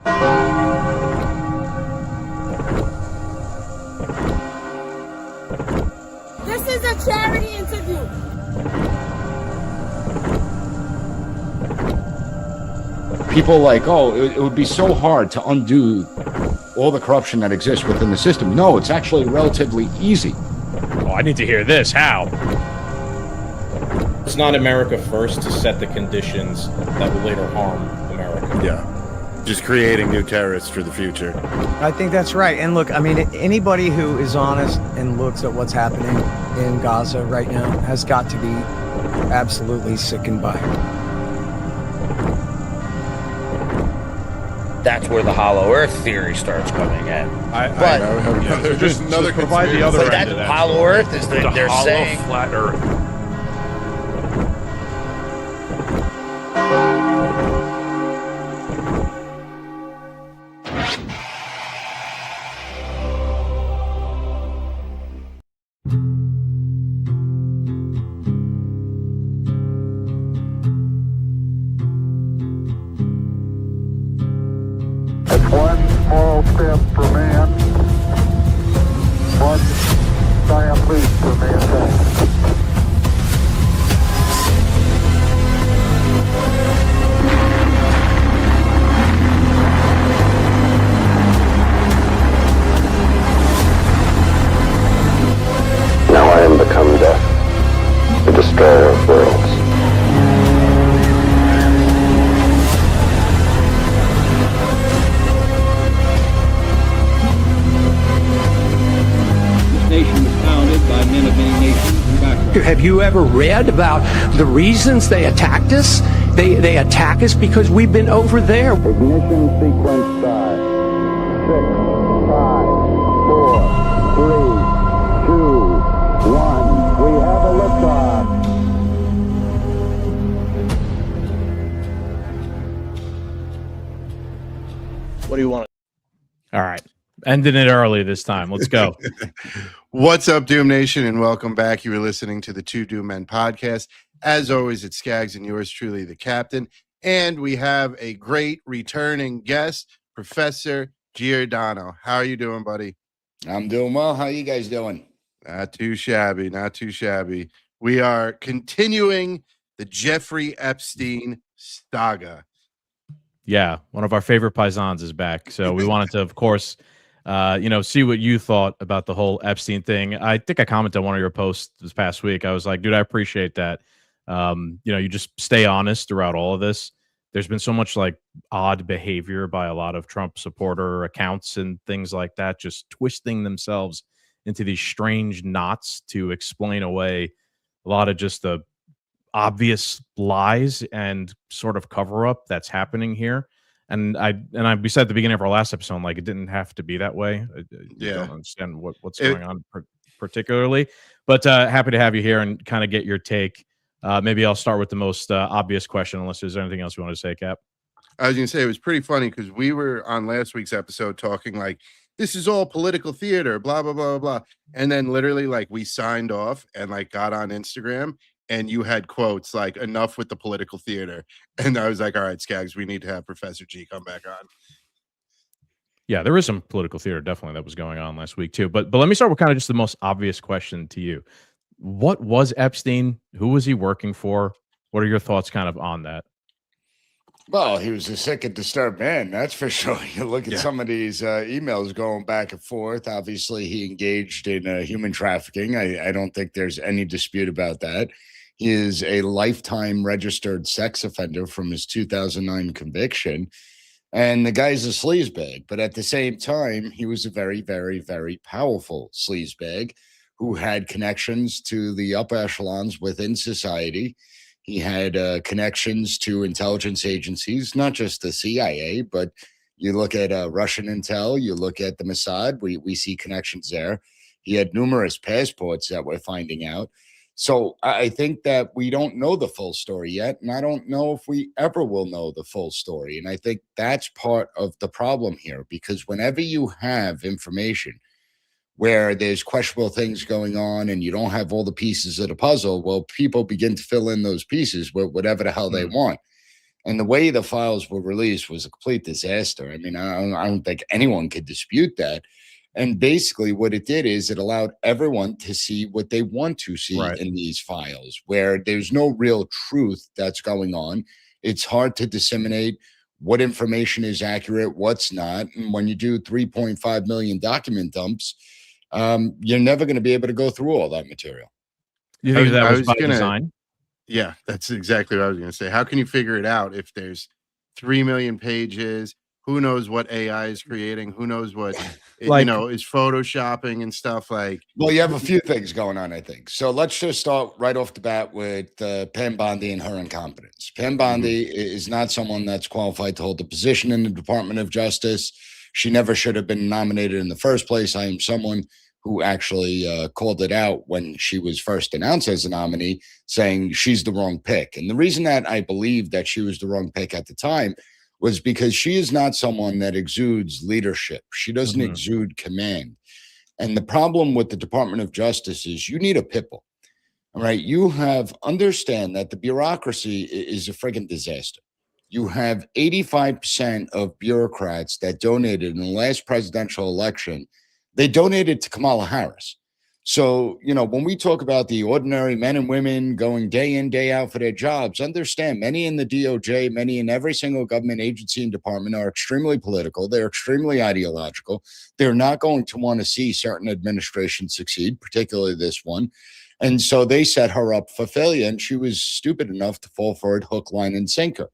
This is a charity interview. People like, oh, it would be so hard to undo all the corruption that exists within the system. No, it's actually relatively easy. Oh, I need to hear this. How? It's not America first to set the conditions that will later harm America. Yeah. Just creating new terrorists for the future. I think that's right. And look, I mean, anybody who is honest and looks at what's happening in Gaza right now has got to be absolutely sickened by it. That's where the hollow earth theory starts coming in. So just another provide the other But end that of that. hollow earth is The they're hollow saying flat earth. It's one small step for man, one giant leap for mankind. Now I am become death, the destroyer of worlds. Nation was founded by men of many nations and backgrounds. Have you ever read about the reasons they attacked us? They attack us because we've been over there. Ignition sequence start. 6, 5, 4, 3, 2, 1. We have a liftoff. what do you want? All right. Ending it early this time. Let's go. What's up, Doom Nation, and welcome back. You are listening to the Two Doom Men podcast. As always, it's Skaggs and yours truly, the captain. And we have a great returning guest, Professor Giordano. How are you doing, buddy? I'm doing well. How you guys doing? Not too shabby, not too shabby. We are continuing the Jeffrey Epstein saga. Yeah, one of our favorite paisans is back. So we wanted to, of course, see what you thought about the whole Epstein thing. I think I commented on one of your posts this past week. I was like, dude, I appreciate that. You just stay honest throughout all of this. There's been so much like odd behavior by a lot of Trump supporter accounts and things like that, just twisting themselves into these strange knots to explain away a lot of just the obvious lies and sort of cover up that's happening here. And we said at the beginning of our last episode, like, it didn't have to be that way. I don't understand what's going on particularly, but happy to have you here and kind of get your take. Maybe I'll start with the most obvious question, unless there's anything else you want to say, Cap. I was going to say, it was pretty funny because we were on last week's episode talking like, this is all political theater, blah, blah, blah, blah. And then literally like we signed off and like got on Instagram and you had quotes like, enough with the political theater. And I was like, all right, Skaggs, we need to have Professor G come back on. Yeah, there is some political theater definitely that was going on last week too. But let me start with kind of just the most obvious question to you. What was Epstein? Who was he working for? What are your thoughts kind of on that? Well, he was a sick and disturbed man, that's for sure. You look at some of these emails going back and forth. Obviously, he engaged in human trafficking. I don't think there's any dispute about that. He is a lifetime registered sex offender from his 2009 conviction. And the guy's a sleazebag. But at the same time, he was a very, very, very powerful sleazebag who had connections to the upper echelons within society. He had connections to intelligence agencies, not just the CIA, but you look at Russian intel, you look at the Mossad, we see connections there. He had numerous passports that we're finding out. So I think that we don't know the full story yet, and I don't know if we ever will know the full story. And I think that's part of the problem here, because whenever you have information where there's questionable things going on and you don't have all the pieces of the puzzle, well, people begin to fill in those pieces with whatever the hell they want. And the way the files were released was a complete disaster. I mean, I don't think anyone could dispute that. And basically, what it did is it allowed everyone to see what they want to see in these files, where there's no real truth that's going on. It's hard to disseminate what information is accurate, what's not. And when you do 3.5 million document dumps, you're never going to be able to go through all that material. You think that was by design? Yeah, that's exactly what I was going to say. How can you figure it out if there's 3 million pages? Who knows what AI is creating? Who knows what is photoshopping and stuff like? Well, you have a few things going on, I think. So let's just start right off the bat with Pam Bondi and her incompetence. Pam Bondi is not someone that's qualified to hold the position in the Department of Justice. She never should have been nominated in the first place. I am someone who actually called it out when she was first announced as a nominee, saying she's the wrong pick. And the reason that I believe that she was the wrong pick at the time was because she is not someone that exudes leadership. She doesn't exude command. And the problem with the Department of Justice is you need a pit bull. All right. You understand that the bureaucracy is a friggin' disaster. You have 85% of bureaucrats that donated in the last presidential election. They donated to Kamala Harris. So, when we talk about the ordinary men and women going day in, day out for their jobs, understand many in the DOJ, many in every single government agency and department are extremely political. They're extremely ideological. They're not going to want to see certain administrations succeed, particularly this one. And so they set her up for failure, and she was stupid enough to fall for it hook, line, and sinker.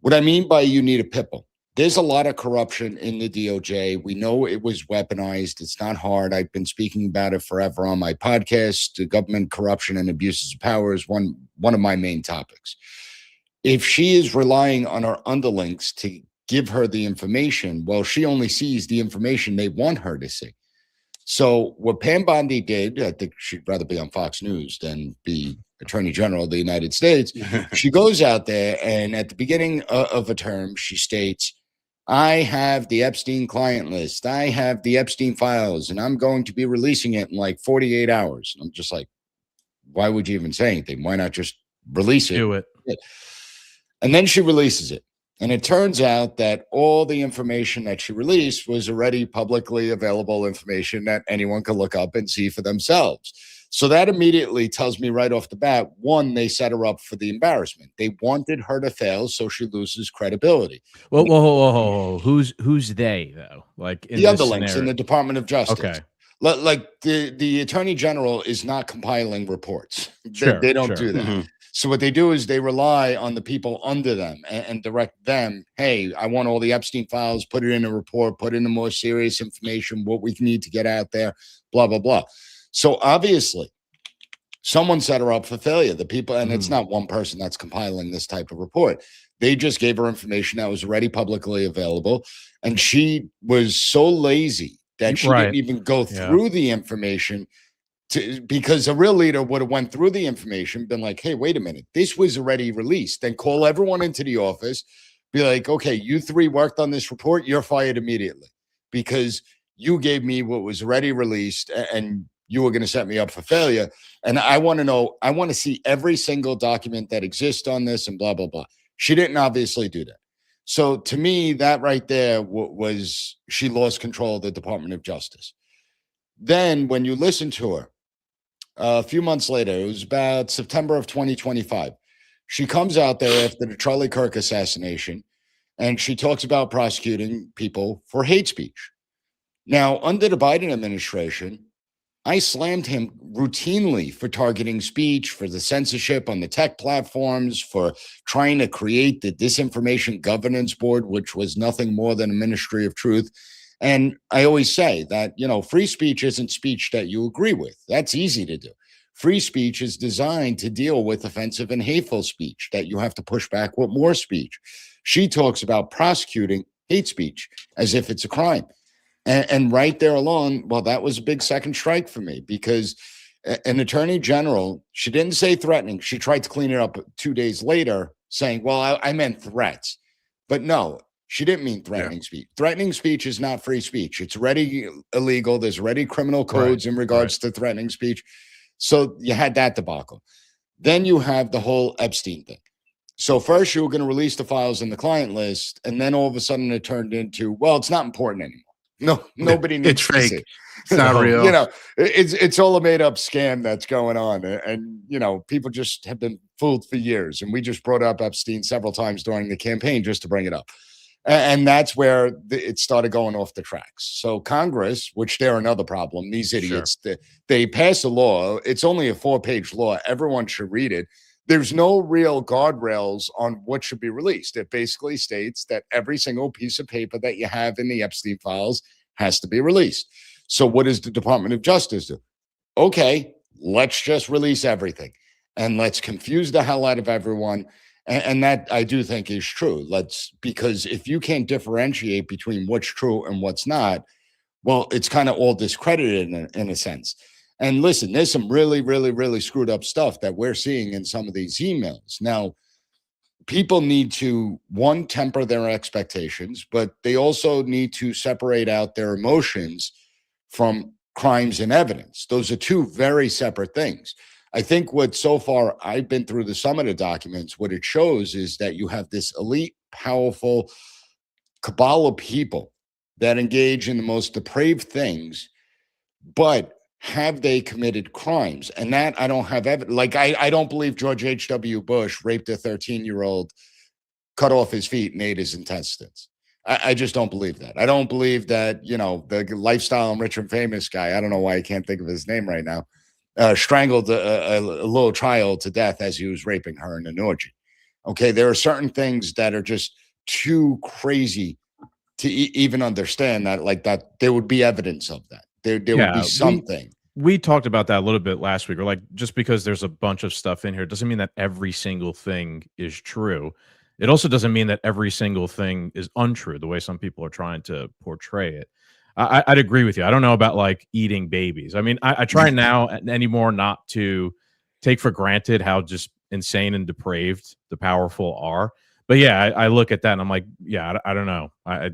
What I mean by you need a pit bull. There's a lot of corruption in the DOJ. We know it was weaponized. It's not hard. I've been speaking about it forever on my podcast. The government corruption and abuses of power is one of my main topics. If she is relying on her underlings to give her the information, well, she only sees the information they want her to see. So what Pam Bondi did, I think she'd rather be on Fox News than be Attorney General of the United States. She goes out there and at the beginning of a term, she states, I have the Epstein client list. I have the Epstein files, and I'm going to be releasing it in like 48 hours. I'm just like, why would you even say anything? Why not just release it? Do it. And then she releases it. And it turns out that all the information that she released was already publicly available information that anyone could look up and see for themselves. So that immediately tells me right off the bat, one, they set her up for the embarrassment. They wanted her to fail so she loses credibility. Well, whoa. Who's they, though? Like in the underlings in the Department of Justice. Okay. Like the Attorney General is not compiling reports. They don't do that. So what they do is they rely on the people under them and direct them. Hey, I want all the Epstein files, put it in a report, put in the more serious information, what we need to get out there, blah, blah, blah. So obviously someone set her up for failure. The people, and it's not one person that's compiling this type of report. They just gave her information that was already publicly available. And she was so lazy that she didn't even go through the information because a real leader would have went through the information, been like, hey, wait a minute, this was already released. Then call everyone into the office, be like, okay, you three worked on this report, you're fired immediately because you gave me what was already released and you were going to set me up for failure. And I want to know, I want to see every single document that exists on this and blah, blah, blah. She didn't obviously do that. So to me, that right there was she lost control of the Department of Justice. Then when you listen to her, a few months later, it was about September of 2025. She comes out there after the Charlie Kirk assassination, and she talks about prosecuting people for hate speech. Now, under the Biden administration, I slammed him routinely for targeting speech, for the censorship on the tech platforms, for trying to create the Disinformation Governance Board, which was nothing more than a ministry of truth. And I always say that, free speech isn't speech that you agree with. That's easy to do. Free speech is designed to deal with offensive and hateful speech that you have to push back with more speech. She talks about prosecuting hate speech as if it's a crime. And right there alone, well, that was a big second strike for me because an attorney general, she didn't say threatening. She tried to clean it up 2 days later saying, well, I meant threats. But no, she didn't mean threatening speech. Threatening speech is not free speech. It's already illegal. There's already criminal codes in regards to threatening speech. So you had that debacle. Then you have the whole Epstein thing. So first you were going to release the files in the client list, and then all of a sudden it turned into, well, it's not important anymore. No, nobody needs It's to fake. see. It's not So, real. You know, it's all a made up scam that's going on, and you know, people just have been fooled for years. And we just brought up Epstein several times during the campaign just to bring it up, and that's where it started going off the tracks. So Congress, which they're another problem, these idiots, they passed a law. It's only a 4-page law. Everyone should read it. There's no real guardrails on what should be released. It basically states that every single piece of paper that you have in the Epstein files has to be released. So what does the Department of Justice do? Okay, let's just release everything and let's confuse the hell out of everyone. And that I do think is true. Because if you can't differentiate between what's true and what's not, well, it's kind of all discredited in a sense. And listen, there's some really, really, really screwed up stuff that we're seeing in some of these emails. Now, people need to, one, temper their expectations, but they also need to separate out their emotions from crimes and evidence. Those are two very separate things. I think what so far I've been through the some of the documents, what it shows is that you have this elite, powerful cabal of people that engage in the most depraved things, but have they committed crimes? And that I don't have evidence. Like, I don't believe George H.W. Bush raped a 13-year-old, cut off his feet, and ate his intestines. I just don't believe that. I don't believe that, you know, the lifestyle and rich and famous guy, I don't know why I can't think of his name right now, strangled a little child to death as he was raping her in an orgy. Okay, there are certain things that are just too crazy to even understand that, like that there would be evidence of that. There would be something. We talked about that a little bit last week. Or like, just because there's a bunch of stuff in here doesn't mean that every single thing is true. It also doesn't mean that every single thing is untrue, the way some people are trying to portray it. I'd agree with you. I don't know about like eating babies. I mean, I try now anymore not to take for granted how just insane and depraved the powerful are. But yeah, I look at that and I'm like, yeah, I don't know.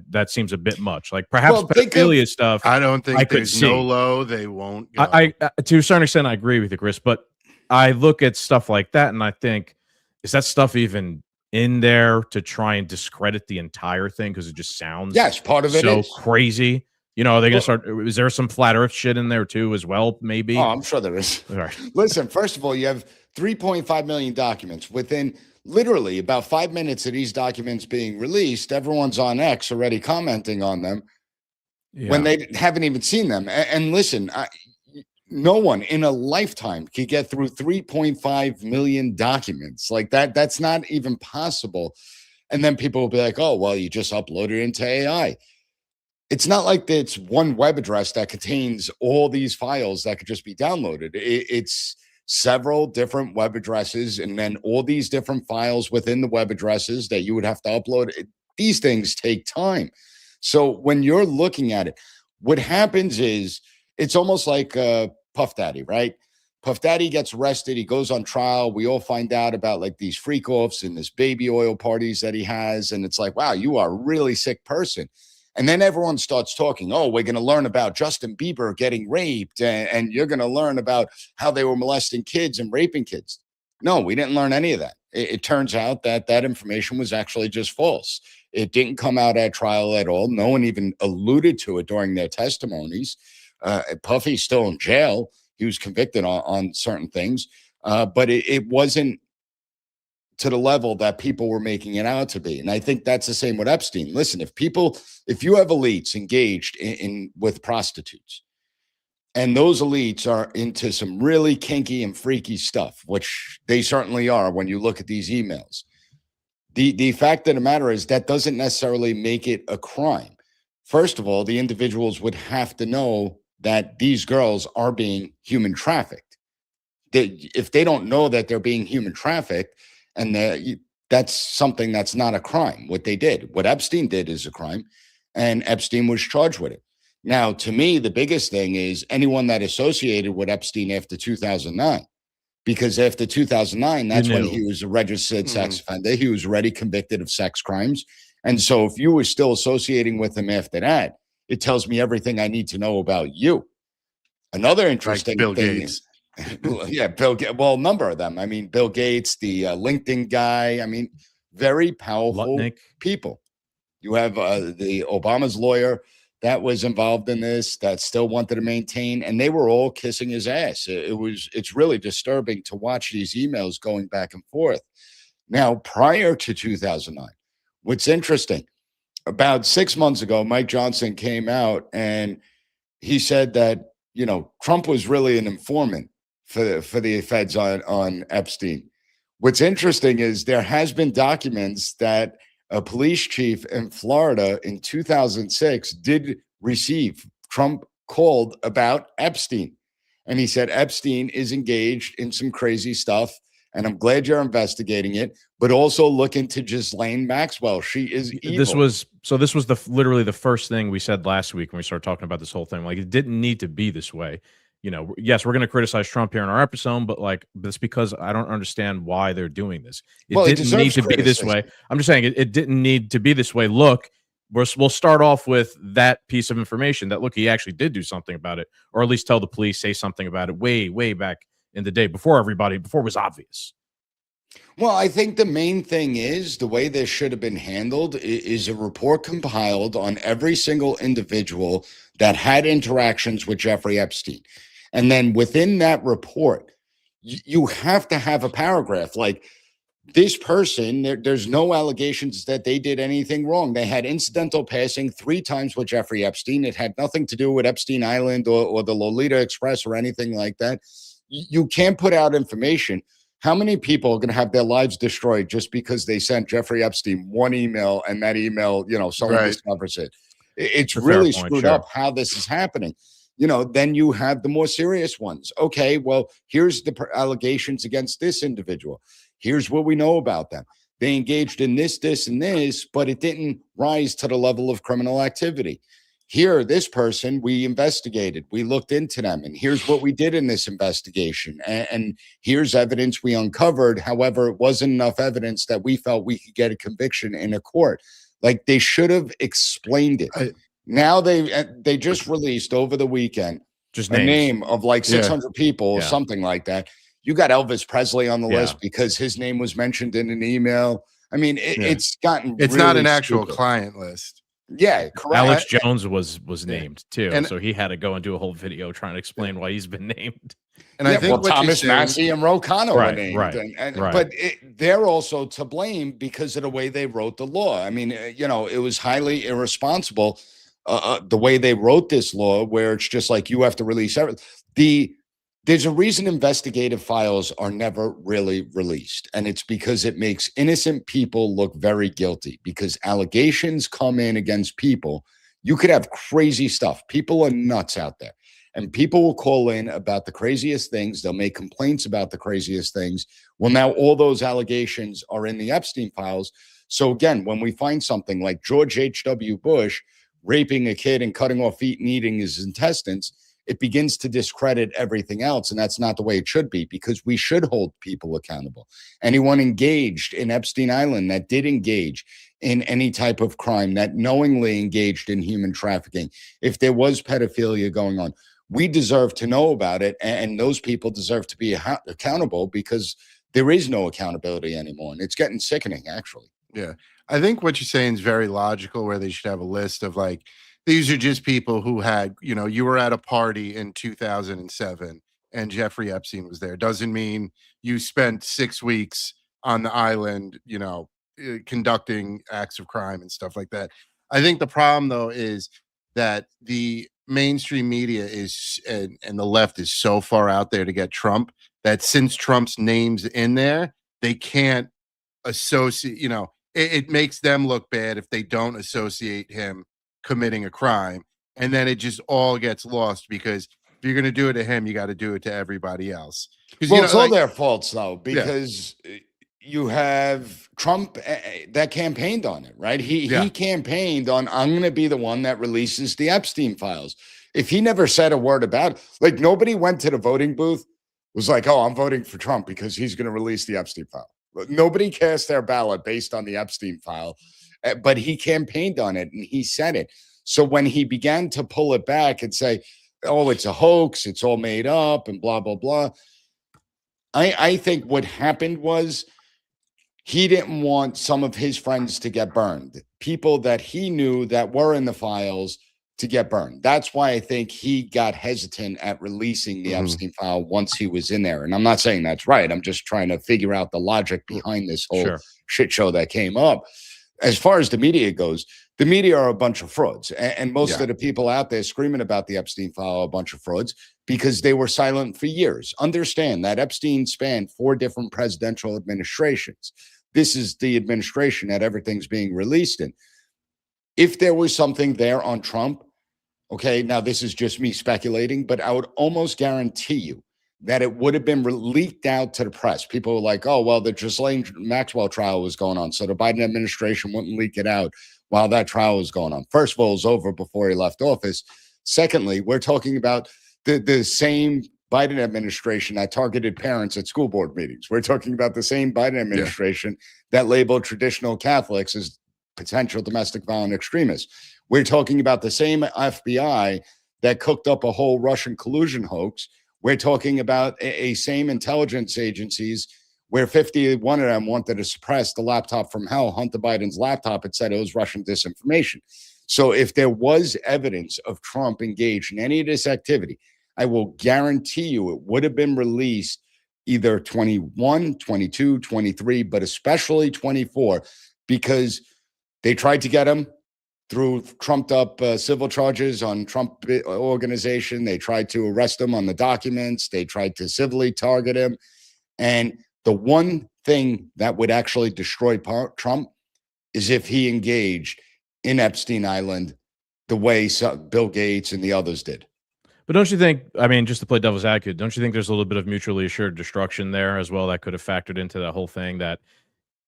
That seems a bit much. Like perhaps pedophilia stuff. I don't think there's no low. They won't go. I to a certain extent, I agree with you, Chris. But I look at stuff like that and I think, is that stuff even in there to try and discredit the entire thing? Because it just sounds part of it so is crazy. You know, are they going to start? Is there some flat Earth shit in there too, as well? Maybe. Oh, I'm sure there is. All right. Listen, first of all, you have 3.5 million documents. Within literally about 5 minutes of these documents being released, everyone's on X already commenting on them when they haven't even seen them. And listen, no one in a lifetime could get through 3.5 million documents like that. That's not even possible. And then people will be like, oh, well, you just upload it into AI. It's not like it's one web address that contains all these files that could just be downloaded. It's several different web addresses and then all these different files within the web addresses that you would have to upload. These things take time. So when you're looking at it, what happens is it's almost like Puff Daddy, right? Puff Daddy gets arrested. He goes on trial. We all find out about like these freak offs and this baby oil parties that he has. And it's like, wow, you are a really sick person. And then everyone starts talking, oh, we're going to learn about Justin Bieber getting raped, and you're going to learn about how they were molesting kids and raping kids. No, we didn't learn any of that. It turns out that that information was actually just false. It didn't come out at trial at all. No one even alluded to it during their testimonies. Puffy's still in jail. He was convicted on certain things, but it wasn't to the level that people were making it out to be. And I think that's the same with Epstein. Listen, if you have elites engaged in with prostitutes, and those elites are into some really kinky and freaky stuff, which they certainly are when you look at these emails, the fact of the matter is that doesn't necessarily make it a crime. First of all, the individuals would have to know that these girls are being human trafficked. If they don't know that they're being human trafficked, and that's something that's not a crime. What they did, what Epstein did is a crime, and Epstein was charged with it. Now, to me, the biggest thing is anyone that associated with Epstein after 2009, because after 2009, that's when he was a registered sex offender. He was already convicted of sex crimes. And so if you were still associating with him after that, it tells me everything I need to know about you. Another interesting Bill thing Gates. Yeah, well, a number of them. I mean, Bill Gates, the LinkedIn guy. I mean, very powerful Lutnick. people. You have the Obama's lawyer that was involved in this that still wanted to maintain, and they were all kissing his ass. It's really disturbing to watch these emails going back and forth. Now, prior to 2009, what's interesting, about 6 months ago, Mike Johnson came out and he said that, Trump was really an informant for the feds on Epstein. What's interesting is there has been documents that a police chief in Florida in 2006 did receive. Trump called about Epstein, and he said Epstein is engaged in some crazy stuff, and I'm glad you're investigating it, but also look into Ghislaine Maxwell. She is evil. This was literally the first thing we said last week when we started talking about this whole thing. Like, it didn't need to be this way. Yes, we're going to criticize Trump here in our episode, but that's because I don't understand why they're doing this. It didn't need to be this way. I'm just saying it didn't need to be this way. Look, we'll start off with that piece of information that, look, he actually did do something about it, or at least tell the police, say something about it way, way back in the day before it was obvious. Well, I think the main thing is the way this should have been handled is a report compiled on every single individual that had interactions with Jeffrey Epstein. And then within that report, you have to have a paragraph like, this person, there's no allegations that they did anything wrong. They had incidental passing 3 times with Jeffrey Epstein. It had nothing to do with Epstein Island or the Lolita Express or anything like that. You can't put out information. How many people are going to have their lives destroyed just because they sent Jeffrey Epstein one email and that email, someone discovers it? It's really screwed up how this is happening. Then you have the more serious ones. Okay, well, here's the allegations against this individual. Here's what we know about them. They engaged in this, and this, but it didn't rise to the level of criminal activity. Here, this person, we investigated. We looked into them, and here's what we did in this investigation. And here's evidence we uncovered. However, it wasn't enough evidence that we felt we could get a conviction in a court. Like, they should have explained it. Now they just released over the weekend just a name of like 600 people or something like that. You got Elvis Presley on the list because his name was mentioned in an email. I mean, it's gotten it's really not an actual stupid. Client list. Yeah, correct. Alex Jones was named too, and so he had to go and do a whole video trying to explain why he's been named. And I think Thomas Massey and Ro Khanna were named, right. But they're also to blame because of the way they wrote the law. I mean, it was highly irresponsible. The way they wrote this law, where it's just like you have to release everything. There's a reason investigative files are never really released, and it's because it makes innocent people look very guilty. Because allegations come in against people, you could have crazy stuff. People are nuts out there, and people will call in about the craziest things. They'll make complaints about the craziest things. Well, now all those allegations are in the Epstein files. So again, when we find something like George H.W. Bush raping a kid and cutting off feet and eating his intestines, it begins to discredit everything else. And that's not the way it should be, because we should hold people accountable. Anyone engaged in Epstein Island that did engage in any type of crime, that knowingly engaged in human trafficking, if there was pedophilia going on, we deserve to know about it. And those people deserve to be accountable, because there is no accountability anymore. And it's getting sickening, actually. Yeah. I think what you're saying is very logical, where they should have a list of like, these are just people who had, you were at a party in 2007 and Jeffrey Epstein was there. Doesn't mean you spent 6 weeks on the island, conducting acts of crime and stuff like that. I think the problem, though, is that the mainstream media is and the left is so far out there to get Trump that since Trump's name's in there, they can't associate, it makes them look bad if they don't associate him committing a crime, and then it just all gets lost, because if you're going to do it to him, you got to do it to everybody else. Well, it's all their faults, though, because you have Trump that campaigned on it, right? He campaigned on, I'm going to be the one that releases the Epstein files. If he never said a word about it, like, nobody went to the voting booth, was like, oh, I'm voting for Trump because he's going to release the Epstein file. Nobody cast their ballot based on the Epstein file. But he campaigned on it and he said it. So when he began to pull it back and say, oh, it's a hoax, it's all made up, and blah, blah, blah. I think what happened was he didn't want some of his friends to get burned, people that he knew that were in the files to get burned. That's why I think he got hesitant at releasing the Epstein file once he was in there. And I'm not saying that's right. I'm just trying to figure out the logic behind this whole shit show that came up. As far as the media goes, the media are a bunch of frauds. And most of the people out there screaming about the Epstein file are a bunch of frauds because they were silent for years. Understand that Epstein spanned 4 different presidential administrations. This is the administration that everything's being released in. If there was something there on Trump, okay, now this is just me speculating, but I would almost guarantee you that it would have been leaked out to the press. People were like, oh, well, the Ghislaine Maxwell trial was going on, so the Biden administration wouldn't leak it out while that trial was going on. First of all, it was over before he left office. Secondly, we're talking about the same Biden administration that targeted parents at school board meetings. We're talking about the same Biden administration that labeled traditional Catholics as potential domestic violent extremists. We're talking about the same FBI that cooked up a whole Russian collusion hoax. We're talking about a same intelligence agencies where 51 of them wanted to suppress the laptop from hell, Hunter Biden's laptop. It said it was Russian disinformation. So if there was evidence of Trump engaged in any of this activity, I will guarantee you it would have been released either 21, 22, 23, but especially 24, because they tried to get him through trumped up civil charges on Trump organization. They tried to arrest him on the documents. They tried to civilly target him. And the one thing that would actually destroy Trump is if he engaged in Epstein Island the way Bill Gates and the others did. But don't you think, I mean, just to play devil's advocate, don't you think there's a little bit of mutually assured destruction there as well that could have factored into that whole thing, that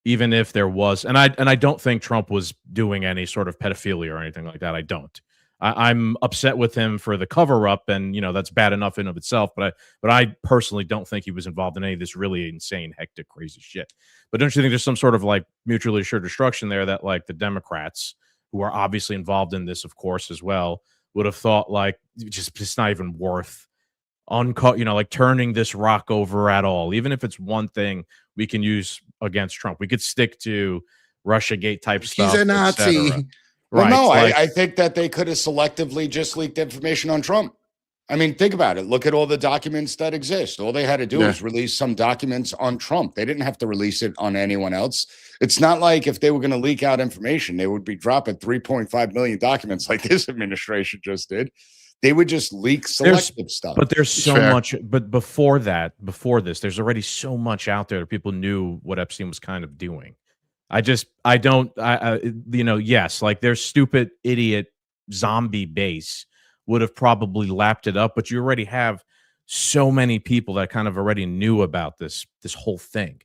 even if there was, and I don't think Trump was doing any sort of pedophilia or anything like that. I don't. I'm upset with him for the cover up, and that's bad enough in of itself. But I personally don't think he was involved in any of this really insane, hectic, crazy shit. But don't you think there's some sort of like mutually assured destruction there that like the Democrats, who are obviously involved in this, of course, as well, would have thought like it's not even worth like turning this rock over at all. Even if it's one thing we can use against Trump, we could stick to Russiagate type stuff. He's a Nazi. Well, no, I think that they could have selectively just leaked information on Trump. I mean, think about it. Look at all the documents that exist. All they had to do was release some documents on Trump. They didn't have to release it on anyone else. It's not like if they were going to leak out information, they would be dropping 3.5 million documents like this administration just did. They would just leak selective stuff. But there's so much. But before this, there's already so much out there that people knew what Epstein was kind of doing. Yes, like their stupid idiot zombie base would have probably lapped it up, but you already have so many people that kind of already knew about this whole thing.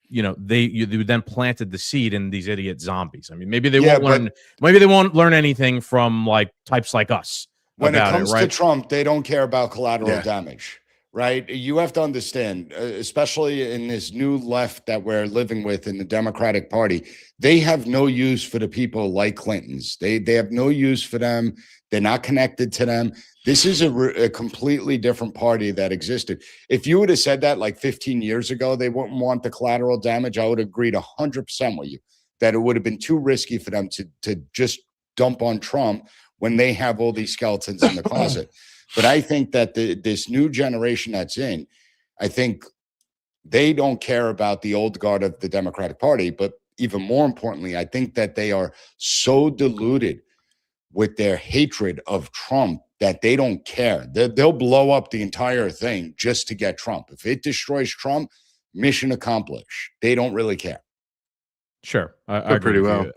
They then planted the seed in these idiot zombies. I mean, maybe they won't learn anything from like types like us. When it comes to Trump, they don't care about collateral damage, right? You have to understand, especially in this new left that we're living with in the Democratic Party, they have no use for the people like Clintons. They have no use for them. They're not connected to them. This is a completely different party that existed. If you would have said that like 15 years ago, they wouldn't want the collateral damage, I would have agreed 100% with you that it would have been too risky for them to just dump on Trump when they have all these skeletons in the closet. But I think that this new generation that's in, I think they don't care about the old guard of the Democratic Party. But even more importantly, I think that they are so deluded with their hatred of Trump that they don't care. They'll blow up the entire thing just to get Trump. If it destroys Trump, mission accomplished. They don't really care. Sure. I agree pretty well.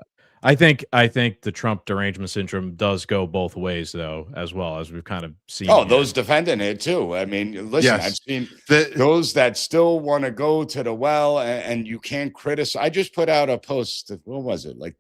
I think the Trump derangement syndrome does go both ways, though, as well, as we've kind of seen. Oh, those defending it too. I mean, listen, I've seen those that still want to go to the well, and you can't criticize. I just put out a post. What was it? Like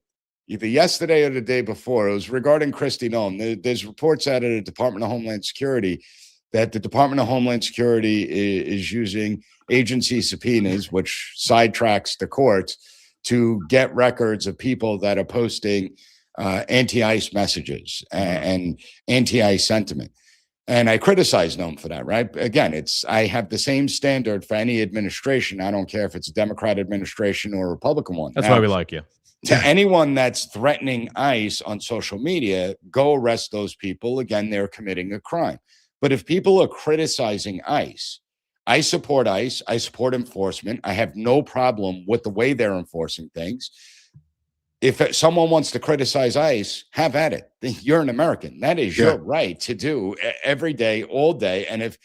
either yesterday or the day before. It was regarding Kristi Noem. There's reports out of the Department of Homeland Security that the Department of Homeland Security is using agency subpoenas, which sidetracks the courts, to get records of people that are posting anti-ICE messages and anti-ICE sentiment. And I criticize them for that, right? Again, I have the same standard for any administration. I don't care if it's a Democrat administration or a Republican one. That's now, why we like you. To anyone that's threatening ICE on social media, go arrest those people. Again, they're committing a crime. But if people are criticizing ICE, I support ICE. I support enforcement. I have no problem with the way they're enforcing things. If someone wants to criticize ICE, have at it. You're an American. That is your right to do every day, all day. And if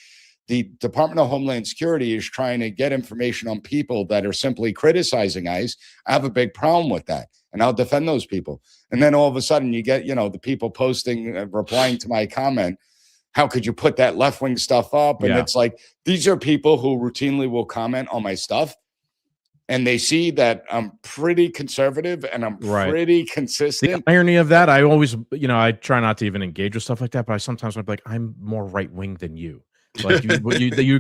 the Department of Homeland Security is trying to get information on people that are simply criticizing ICE, I have a big problem with that. And I'll defend those people. And then all of a sudden you get, the people posting, replying to my comment, how could you put that left-wing stuff up? And it's like, these are people who routinely will comment on my stuff. And they see that I'm pretty conservative and I'm pretty consistent. The irony of that, I always, I try not to even engage with stuff like that, but I sometimes I'm like, I'm more right wing than you. Like you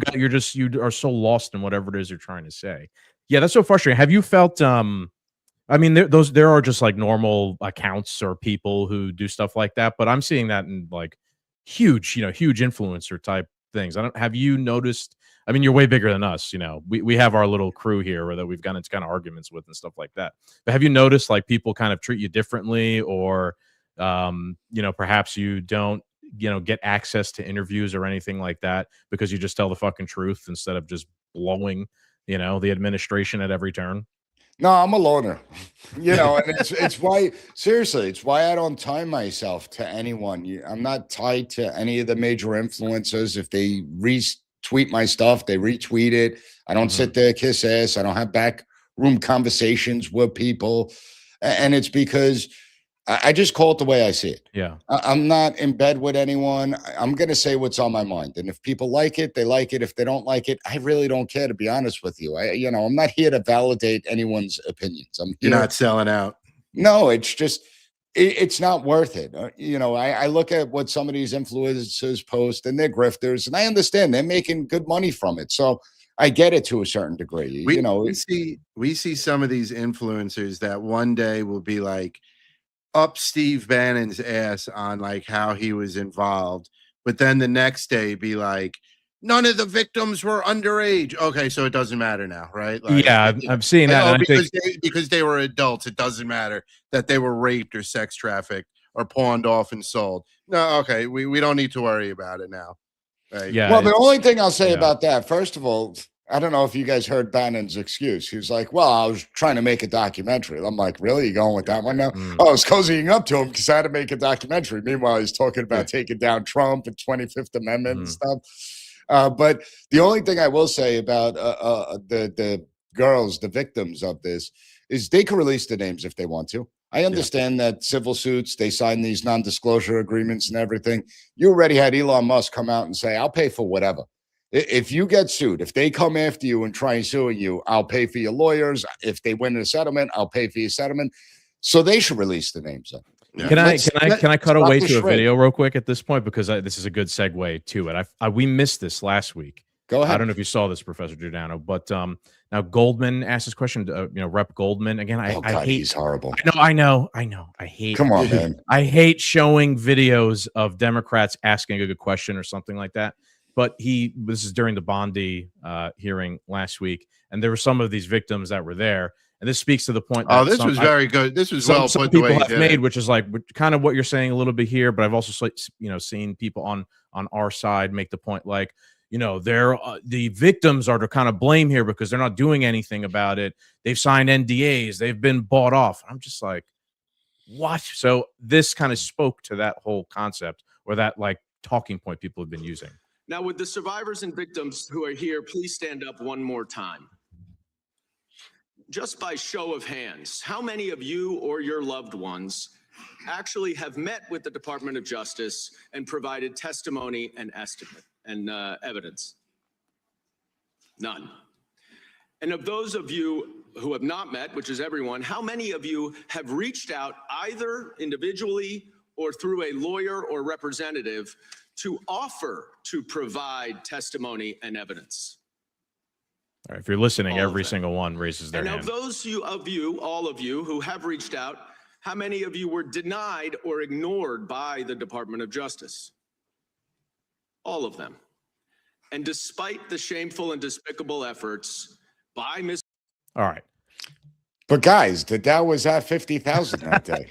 are so lost in whatever it is you're trying to say. Yeah, that's so frustrating. Have you felt? I mean, there are just like normal accounts or people who do stuff like that, but I'm seeing that in like huge influencer type things. Have you noticed? I mean, you're way bigger than us. We have our little crew here that we've gotten into kind of arguments with and stuff like that. But have you noticed like people kind of treat you differently, or perhaps you don't get access to interviews or anything like that because you just tell the fucking truth instead of just blowing the administration at every turn? No, I'm a loner, and it's why, seriously, it's why I don't tie myself to anyone. I'm not tied to any of the major influencers. If they retweet my stuff, they retweet it. I don't sit there, kiss ass. I don't have backroom conversations with people. And it's because I just call it the way I see it. Yeah. I'm not in bed with anyone. I'm going to say what's on my mind. And if people like it, they like it. If they don't like it, I really don't care, to be honest with you. I'm not here to validate anyone's opinions. You're not selling out. No, it's just, it's not worth it. I look at what some of these influencers post and they're grifters, and I understand they're making good money from it. So I get it to a certain degree. We see some of these influencers that one day will be like, up Steve Bannon's ass on like how he was involved, but then the next day be like, none of the victims were underage. Okay, so it doesn't matter now, right? Like, yeah, I'm seeing that. Because they were adults, it doesn't matter that they were raped or sex trafficked or pawned off and sold. No, okay, we don't need to worry about it now. Right? Yeah. Well, the only thing I'll say about that, first of all, I don't know if you guys heard Bannon's excuse. He was like, well, I was trying to make a documentary. I'm like, really? You going with that one now? Oh, I was cozying up to him because I had to make a documentary. Meanwhile, he's talking about taking down Trump and 25th Amendment and stuff. But the only thing I will say about the girls, the victims of this, is they can release the names if they want to. I understand that civil suits, they sign these non-disclosure agreements and everything. You already had Elon Musk come out and say, I'll pay for whatever. If you get sued, if they come after you and try suing you, I'll pay for your lawyers. If they win a settlement, I'll pay for your settlement. So they should release the names of. Yeah. Can I cut away to a video real quick at this point, because this is a good segue to it. We missed this last week. Go ahead. I don't know if you saw this, Professor Giordano, but now Goldman asked this question. Rep Goldman again. I hate. He's horrible. I know. I hate. Come on, man. I hate showing videos of Democrats asking a good question or something like that. But this is during the Bondi hearing last week, and there were some of these victims that were there, and this speaks to the point. That this was very good. This was well some put. People have made, which is like kind of what you're saying a little bit here, but I've also seen people on our side make the point like, they're the victims are to kind of blame here because they're not doing anything about it. They've signed NDAs, they've been bought off. I'm just like, what? So this kind of spoke to that whole concept, or that like talking point people have been using. Now, would the survivors and victims who are here please stand up one more time? Just by show of hands, how many of you or your loved ones actually have met with the Department of Justice and provided testimony and estimate and evidence? None. And of those of you who have not met, which is everyone, how many of you have reached out either individually or through a lawyer or representative to offer to provide testimony and evidence? All right, if you're listening, every single one raises their hand. And of those of you, all of you who have reached out, how many of you were denied or ignored by the Department of Justice? all of them. And despite the shameful and despicable efforts by Mr. All right. But guys, the Dow was at 50,000 that day.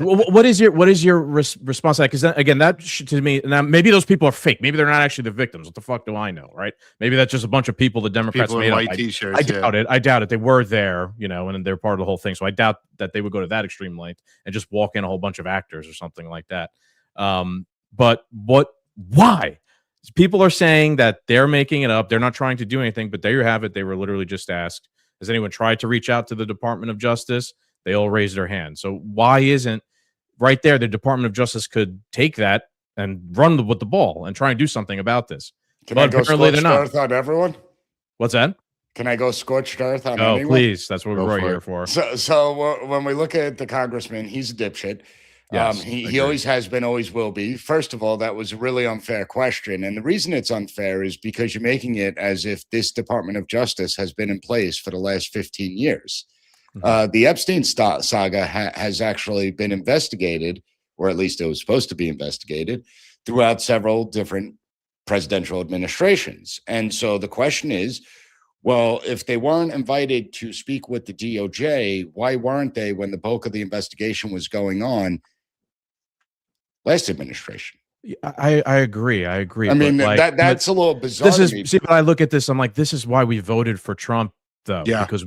What is your response to that? Because again, to me, now maybe those people are fake. Maybe they're not actually the victims. What the fuck do I know, right? Maybe that's just a bunch of people the Democrats People made in up. white t-shirts. I doubt it. I doubt it. They were there, and they're part of the whole thing. So I doubt that they would go to that extreme length and just walk in a whole bunch of actors or something like that. But why? People are saying that they're making it up. They're not trying to do anything, but there you have it. They were literally just asked, has anyone tried to reach out to the Department of Justice? They all raised their hand. So why isn't right there the Department of Justice could take that and run with the ball and try and do something about this? Can I go scorched earth on everyone? What's that? Can I go scorched earth on anyone? Oh, please. That's what we're here for. So when we look at the congressman, he's a dipshit. Yes, he always has been, always will be. First of all, that was a really unfair question. And the reason it's unfair is because you're making it as if this Department of Justice has been in place for the last 15 years. The Epstein saga has actually been investigated, or at least it was supposed to be investigated, throughout several different presidential administrations. And so the question is, well, if they weren't invited to speak with the DOJ, why weren't they when the bulk of the investigation was going on last administration? I agree. I mean, that's a little bizarre. But I look at this, I'm like, this is why we voted for Trump, though. Yeah. Because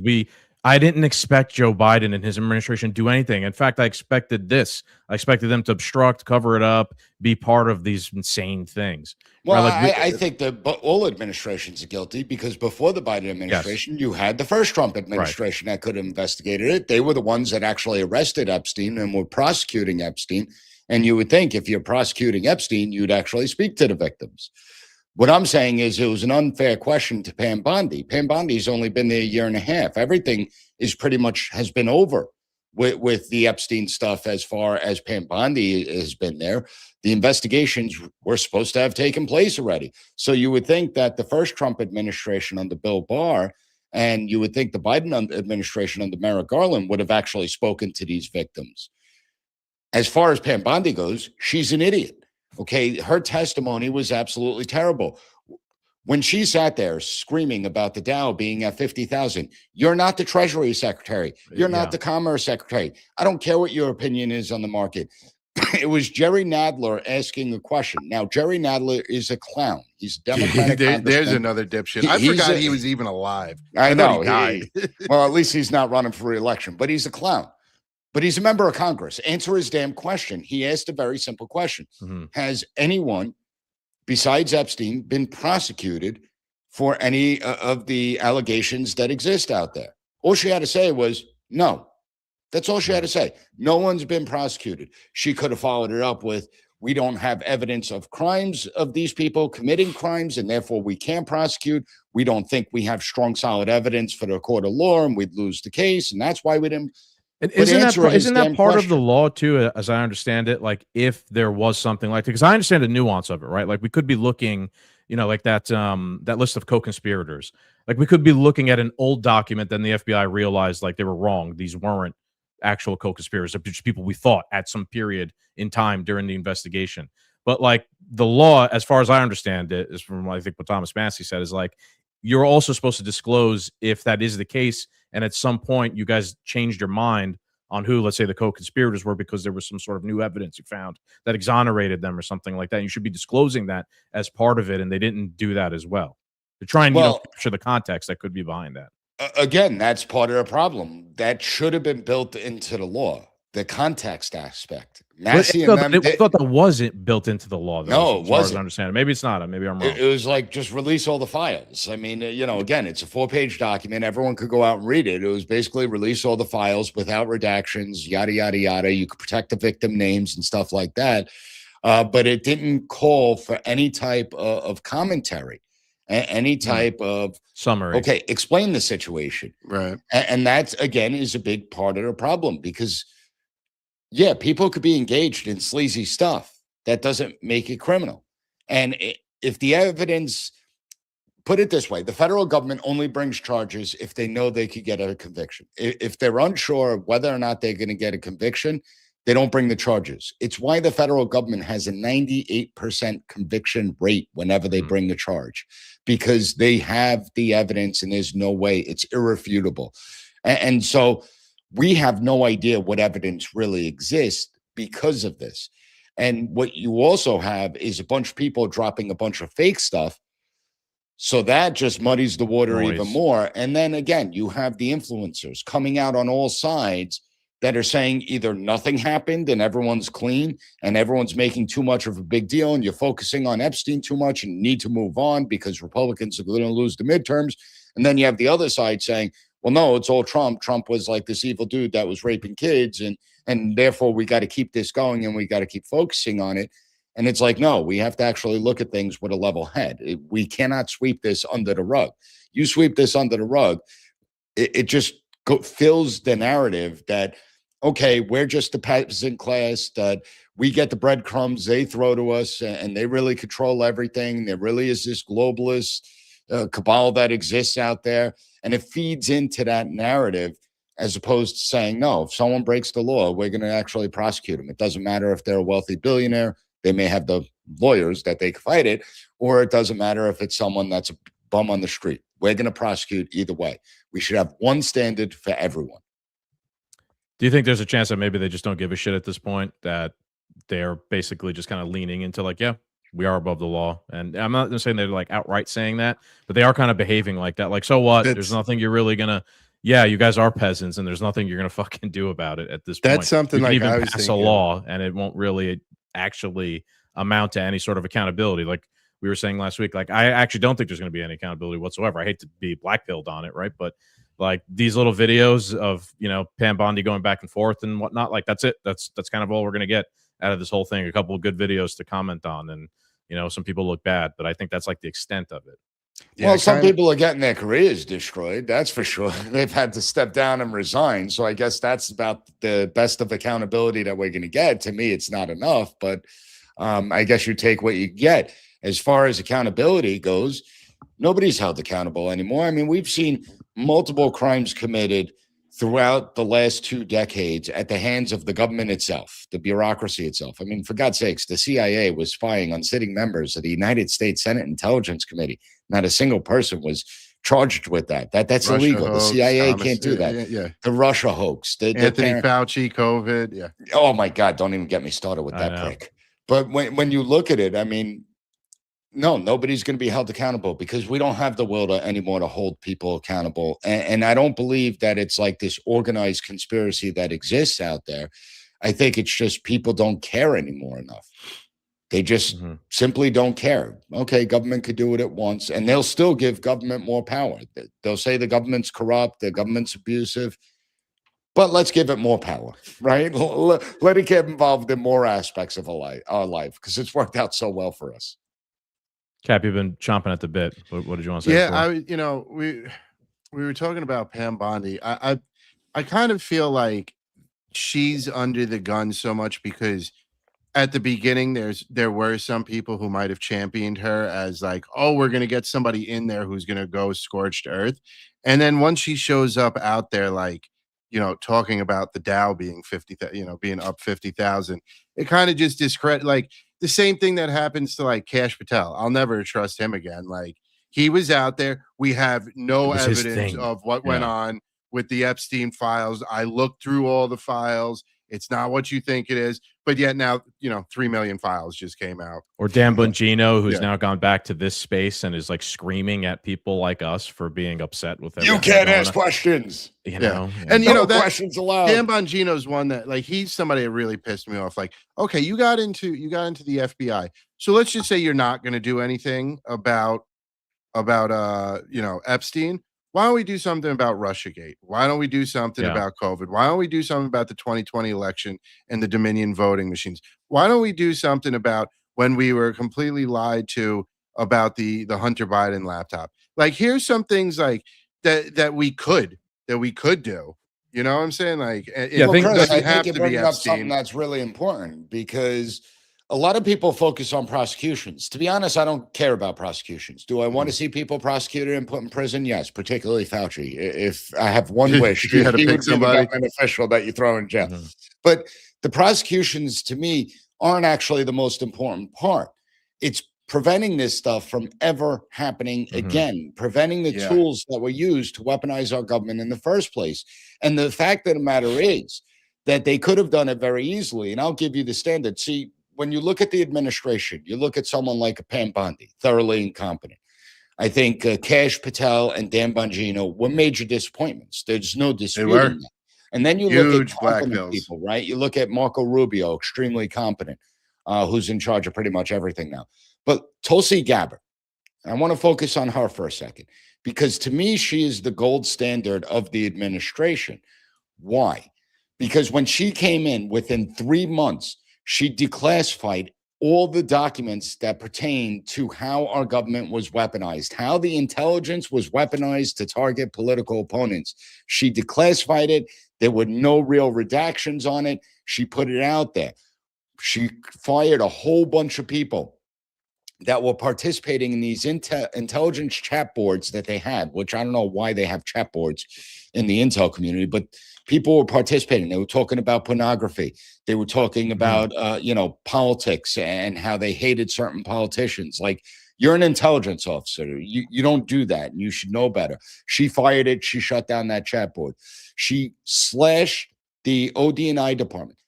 I didn't expect Joe Biden and his administration to do anything. In fact, I expected this. I expected them to obstruct, cover it up, be part of these insane things. Well, I think that all administrations are guilty, because before the Biden administration, you had the first Trump administration that could have investigated it. They were the ones that actually arrested Epstein and were prosecuting Epstein. And you would think if you're prosecuting Epstein, you'd actually speak to the victims. What I'm saying is it was an unfair question to Pam Bondi. Pam Bondi's only been there a year and a half. Everything is pretty much has been over with the Epstein stuff as far as Pam Bondi has been there. The investigations were supposed to have taken place already. So you would think that the first Trump administration under Bill Barr, and you would think the Biden administration under Merrick Garland would have actually spoken to these victims. As far as Pam Bondi goes, she's an idiot. Okay, her testimony was absolutely terrible. When she sat there screaming about the Dow being at 50,000, you're not the Treasury Secretary. You're not the Commerce Secretary. I don't care what your opinion is on the market. It was Jerry Nadler asking a question. Now, Jerry Nadler is a clown. He's a Democratic congressman. There's another dipshit. I forgot he was even alive. I know. He died. Well, at least he's not running for re-election, but he's a clown. But he's a member of Congress. Answer his damn question. He asked a very simple question. Has anyone besides Epstein been prosecuted for any of the allegations that exist out there? All she had to say was no. That's all she had to say. No one's been prosecuted. She could have followed it up with, we don't have evidence of crimes of these people committing crimes, and therefore we can't prosecute. We don't think we have strong, solid evidence for the court of law, and we'd lose the case. And that's why we didn't. And isn't that part of the law too, as I understand it? Like if there was something like that, because I understand the nuance of it, right? Like we could be looking, like that list of co-conspirators. Like we could be looking at an old document, then the FBI realized like they were wrong. These weren't actual co-conspirators, they're just people we thought at some period in time during the investigation. But like the law, as far as I understand it, is from I think what Thomas Massey said, is like you're also supposed to disclose if that is the case. And at some point, you guys changed your mind on who, let's say, the co-conspirators were because there was some sort of new evidence you found that exonerated them or something like that. You should be disclosing that as part of it, and they didn't do that as well. To try and capture the context that could be behind that. Again, that's part of the problem. That should have been built into the law, the context aspect. I thought that wasn't built into the law, though. No, it wasn't. I understand. Maybe it's not. Maybe I'm wrong. It was like, just release all the files. I mean, again, it's a 4-page document. Everyone could go out and read it. It was basically release all the files without redactions, yada, yada, yada. You could protect the victim names and stuff like that. But it didn't call for any type of commentary, any type of summary. Okay, explain the situation. Right. And that, again, is a big part of the problem because yeah, people could be engaged in sleazy stuff. That doesn't make it criminal. And if the evidence, put it this way, the federal government only brings charges if they know they could get a conviction. If they're unsure of whether or not they're going to get a conviction, they don't bring the charges. It's why the federal government has a 98% conviction rate whenever they bring the charge, because they have the evidence and there's no way, it's irrefutable. And so we have no idea what evidence really exists because of this. And what you also have is a bunch of people dropping a bunch of fake stuff. So that just muddies the water even more. And then again, you have the influencers coming out on all sides that are saying either nothing happened and everyone's clean and everyone's making too much of a big deal and you're focusing on Epstein too much and need to move on because Republicans are going to lose the midterms. And then you have the other side saying, well, no, it's all Trump. Trump was like this evil dude that was raping kids. And therefore we got to keep this going and we got to keep focusing on it. And it's like, no, we have to actually look at things with a level head. We cannot sweep this under the rug. You sweep this under the rug, it just fills the narrative that, okay, we're just the peasant class, that we get the breadcrumbs they throw to us and they really control everything. There really is this globalist cabal that exists out there. And it feeds into that narrative as opposed to saying, no, if someone breaks the law, we're going to actually prosecute them. It doesn't matter if they're a wealthy billionaire. They may have the lawyers that they can fight it, or it doesn't matter if it's someone that's a bum on the street. We're going to prosecute either way. We should have one standard for everyone. Do you think there's a chance that maybe they just don't give a shit at this point, that they're basically just kind of leaning into like, yeah, we are above the law? And I'm not saying they're like outright saying that, but they are kind of behaving like that. Like, so what? There's nothing you're really going to, yeah, you guys are peasants and there's nothing you're going to fucking do about it at this point. That's something you can like even pass a law and it won't really actually amount to any sort of accountability. Like we were saying last week, like I actually don't think there's going to be any accountability whatsoever. I hate to be blackpilled on it, right? But like these little videos of, you know, Pam Bondi going back and forth and whatnot, like that's it. That's kind of all we're going to get out of this whole thing. A couple of good videos to comment on, and you know, some people look bad, but I think that's like the extent of it. Yeah, well, some people are getting their careers destroyed. That's for sure. They've had to step down and resign. So I guess that's about the best of accountability that we're going to get. To me, it's not enough, but I guess you take what you get. As far as accountability goes, nobody's held accountable anymore. I mean, we've seen multiple crimes committed throughout the last 2 decades at the hands of the government itself, the bureaucracy itself. I mean, for God's sakes, the CIA was spying on sitting members of the United States Senate Intelligence Committee. Not a single person was charged with that. That's Russia illegal. Hoax, the CIA can't do that. Yeah. The Russia hoax. Anthony Fauci, COVID. Yeah. Oh, my God. Don't even get me started with that prick. But when you look at it, I mean, no, nobody's going to be held accountable because we don't have the will anymore to hold people accountable. And I don't believe that it's like this organized conspiracy that exists out there. I think it's just people don't care anymore enough. They just simply don't care. Okay, government could do it at once, and they'll still give government more power. They'll say the government's corrupt, the government's abusive, but let's give it more power, right? Let it get involved in more aspects of our life because it's worked out so well for us. Cap, you've been chomping at the bit. What did you want to say? Yeah, we were talking about Pam Bondi. I kind of feel like she's under the gun so much because at the beginning there were some people who might have championed her as like, oh, we're gonna get somebody in there who's gonna go scorched earth, and then once she shows up out there, like, you know, talking about the Dow being 50, being up 50,000, it kind of just discredit, like the same thing that happens to like Kash Patel. I'll never trust him again. Like he was out there. We have no evidence of what went on with the Epstein files. I looked through all the files. It's not what you think it is. But yet now, 3 million files just came out. Or Dan Bongino, who's now gone back to this space and is like screaming at people like us for being upset with everything. You can't ask questions. You know? And no questions allowed. Dan Bongino's one that, like, he's somebody that really pissed me off. Like, okay, you got into the FBI. So let's just say you're not going to do anything about Epstein. Why don't we do something about Russiagate? Why don't we do something about COVID? Why don't we do something about the 2020 election and the Dominion voting machines? Why don't we do something about when we were completely lied to about the Hunter Biden laptop? Like, here's some things like that we could do. You know what I'm saying? Like, I think you're bringing up something that's really important because a lot of people focus on prosecutions. To be honest, I don't care about prosecutions. Do I want to see people prosecuted and put in prison? Yes, particularly Fauci. If I have one wish, he would be the government official that you throw in jail. But The prosecutions, to me, aren't actually the most important part. It's preventing this stuff from ever happening again, preventing the tools that were used to weaponize our government in the first place. And the fact of the matter is that they could have done it very easily. And I'll give you the standard. See, when you look at the administration, you look at someone like a Pam Bondi, thoroughly incompetent. I think Kash Patel and Dan Bongino were major disappointments. There's no disputing that. And then you look at competent people, right? You look at Marco Rubio, extremely competent, who's in charge of pretty much everything now. But Tulsi Gabbard, I want to focus on her for a second, because to me, she is the gold standard of the administration. Why? Because when she came in, within 3 months, she declassified all the documents that pertain to how our government was weaponized, how the intelligence was weaponized to target political opponents. She declassified it. There were no real redactions on it. She put it out there. She fired a whole bunch of people that were participating in these intelligence chat boards that they had, which I don't know why they have chat boards in the intel community, but people were participating. They were talking about pornography. They were talking about, politics and how they hated certain politicians. Like, you're an intelligence officer. You don't do that. And you should know better. She fired it. She shut down that chat board. She slashed the OD&I department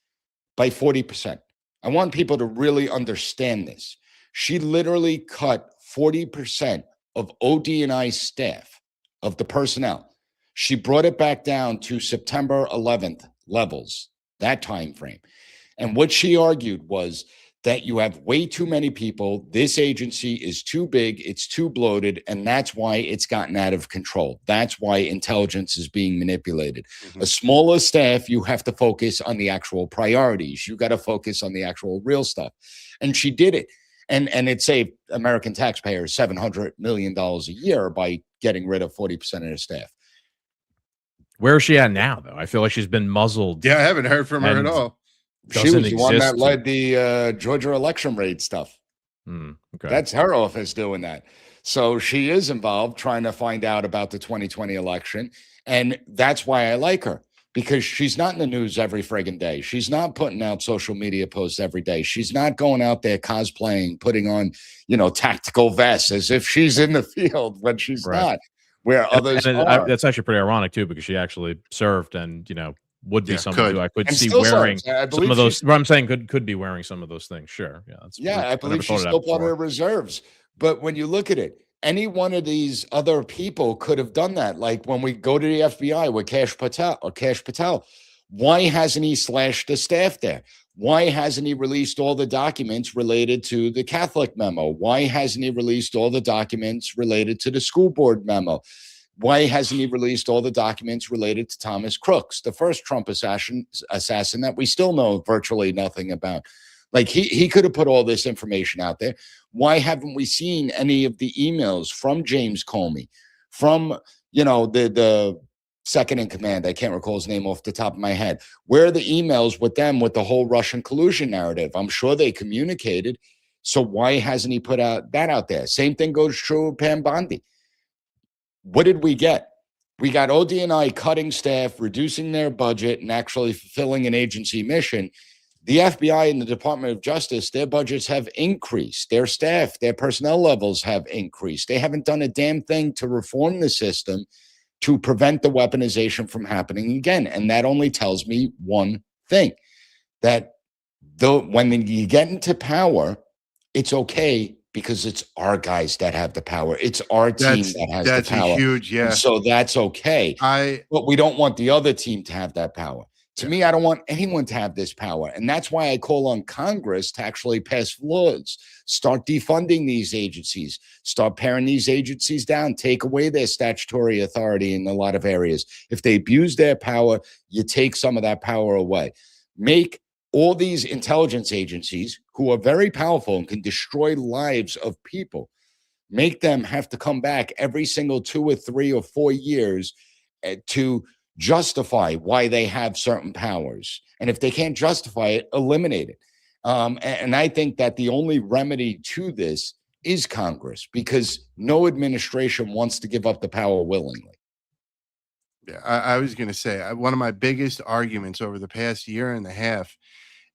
by 40%. I want people to really understand this. She literally cut 40% of OD&I staff, of the personnel. She brought it back down to September 11th levels, that time frame. And what she argued was that you have way too many people. This agency is too big. It's too bloated. And that's why it's gotten out of control. That's why intelligence is being manipulated. A smaller staff, you have to focus on the actual priorities. You got to focus on the actual real stuff. And she did it. And it saved American taxpayers $700 million a year by getting rid of 40% of their staff. Where is she at now, though? I feel like she's been muzzled. Yeah, I haven't heard from her at all. She was the one that led the Georgia election raid stuff. Okay. That's her office doing that. So she is involved trying to find out about the 2020 election. And that's why I like her, because she's not in the news every friggin' day. She's not putting out social media posts every day. She's not going out there cosplaying, putting on, tactical vests as if she's in the field when she's not. Where others are. That's actually pretty ironic too, because she actually served and would be someone who I could and see wearing some of those. What I'm saying could be wearing some of those things. Sure, I believe she's still part of the reserves. But when you look at it, any one of these other people could have done that. Like when we go to the FBI with Kash Patel, why hasn't he slashed the staff there? Why hasn't he released all the documents related to the Catholic memo? Why hasn't he released all the documents related to the school board memo? Why hasn't he released all the documents related to Thomas Crooks, the first Trump assassin that we still know virtually nothing about? Like he could have put all this information out there. Why haven't we seen any of the emails from James Comey, from, the second in command? I can't recall his name off the top of my head. Where are the emails with them with the whole Russian collusion narrative? I'm sure they communicated. So why hasn't he put that out there? Same thing goes true with Pam Bondi. What did we get? We got OD&I cutting staff, reducing their budget, and actually fulfilling an agency mission. The FBI and the Department of Justice, their budgets have increased. Their staff, their personnel levels have increased. They haven't done a damn thing to reform the system to prevent the weaponization from happening again. And that only tells me one thing, that when you get into power, it's okay because it's our guys that have the power. It's our team that has the power. That's huge, yeah. And so that's okay. But we don't want the other team to have that power. To me, I don't want anyone to have this power. And that's why I call on Congress to actually pass laws, start defunding these agencies, start paring these agencies down, take away their statutory authority in a lot of areas. If they abuse their power, you take some of that power away. Make all these intelligence agencies, who are very powerful and can destroy lives of people, make them have to come back every single 2 or 3 or 4 years to justify why they have certain powers. And if they can't justify it, eliminate it. And I think that the only remedy to this is Congress, because no administration wants to give up the power willingly. Yeah, I was going to say one of my biggest arguments over the past year and a half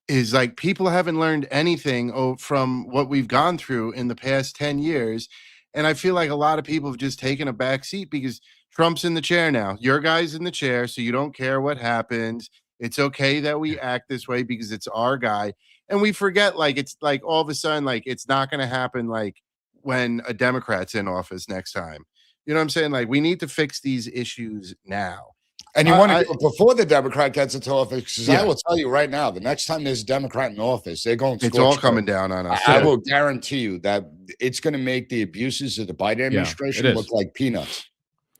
is like people haven't learned anything from what we've gone through in the past 10 years. And I feel like a lot of people have just taken a back seat because Trump's in the chair now. Your guy's in the chair, so you don't care what happens. It's okay that we act this way because it's our guy. And we forget, like, it's like all of a sudden, like, it's not going to happen like when a Democrat's in office next time. You know what I'm saying? Like, we need to fix these issues now. And you want to do it before the Democrat gets into office, because I will tell you right now, the next time there's a Democrat in office, they're going. It's all coming down on us. I will guarantee you that it's going to make the abuses of the Biden administration look like peanuts.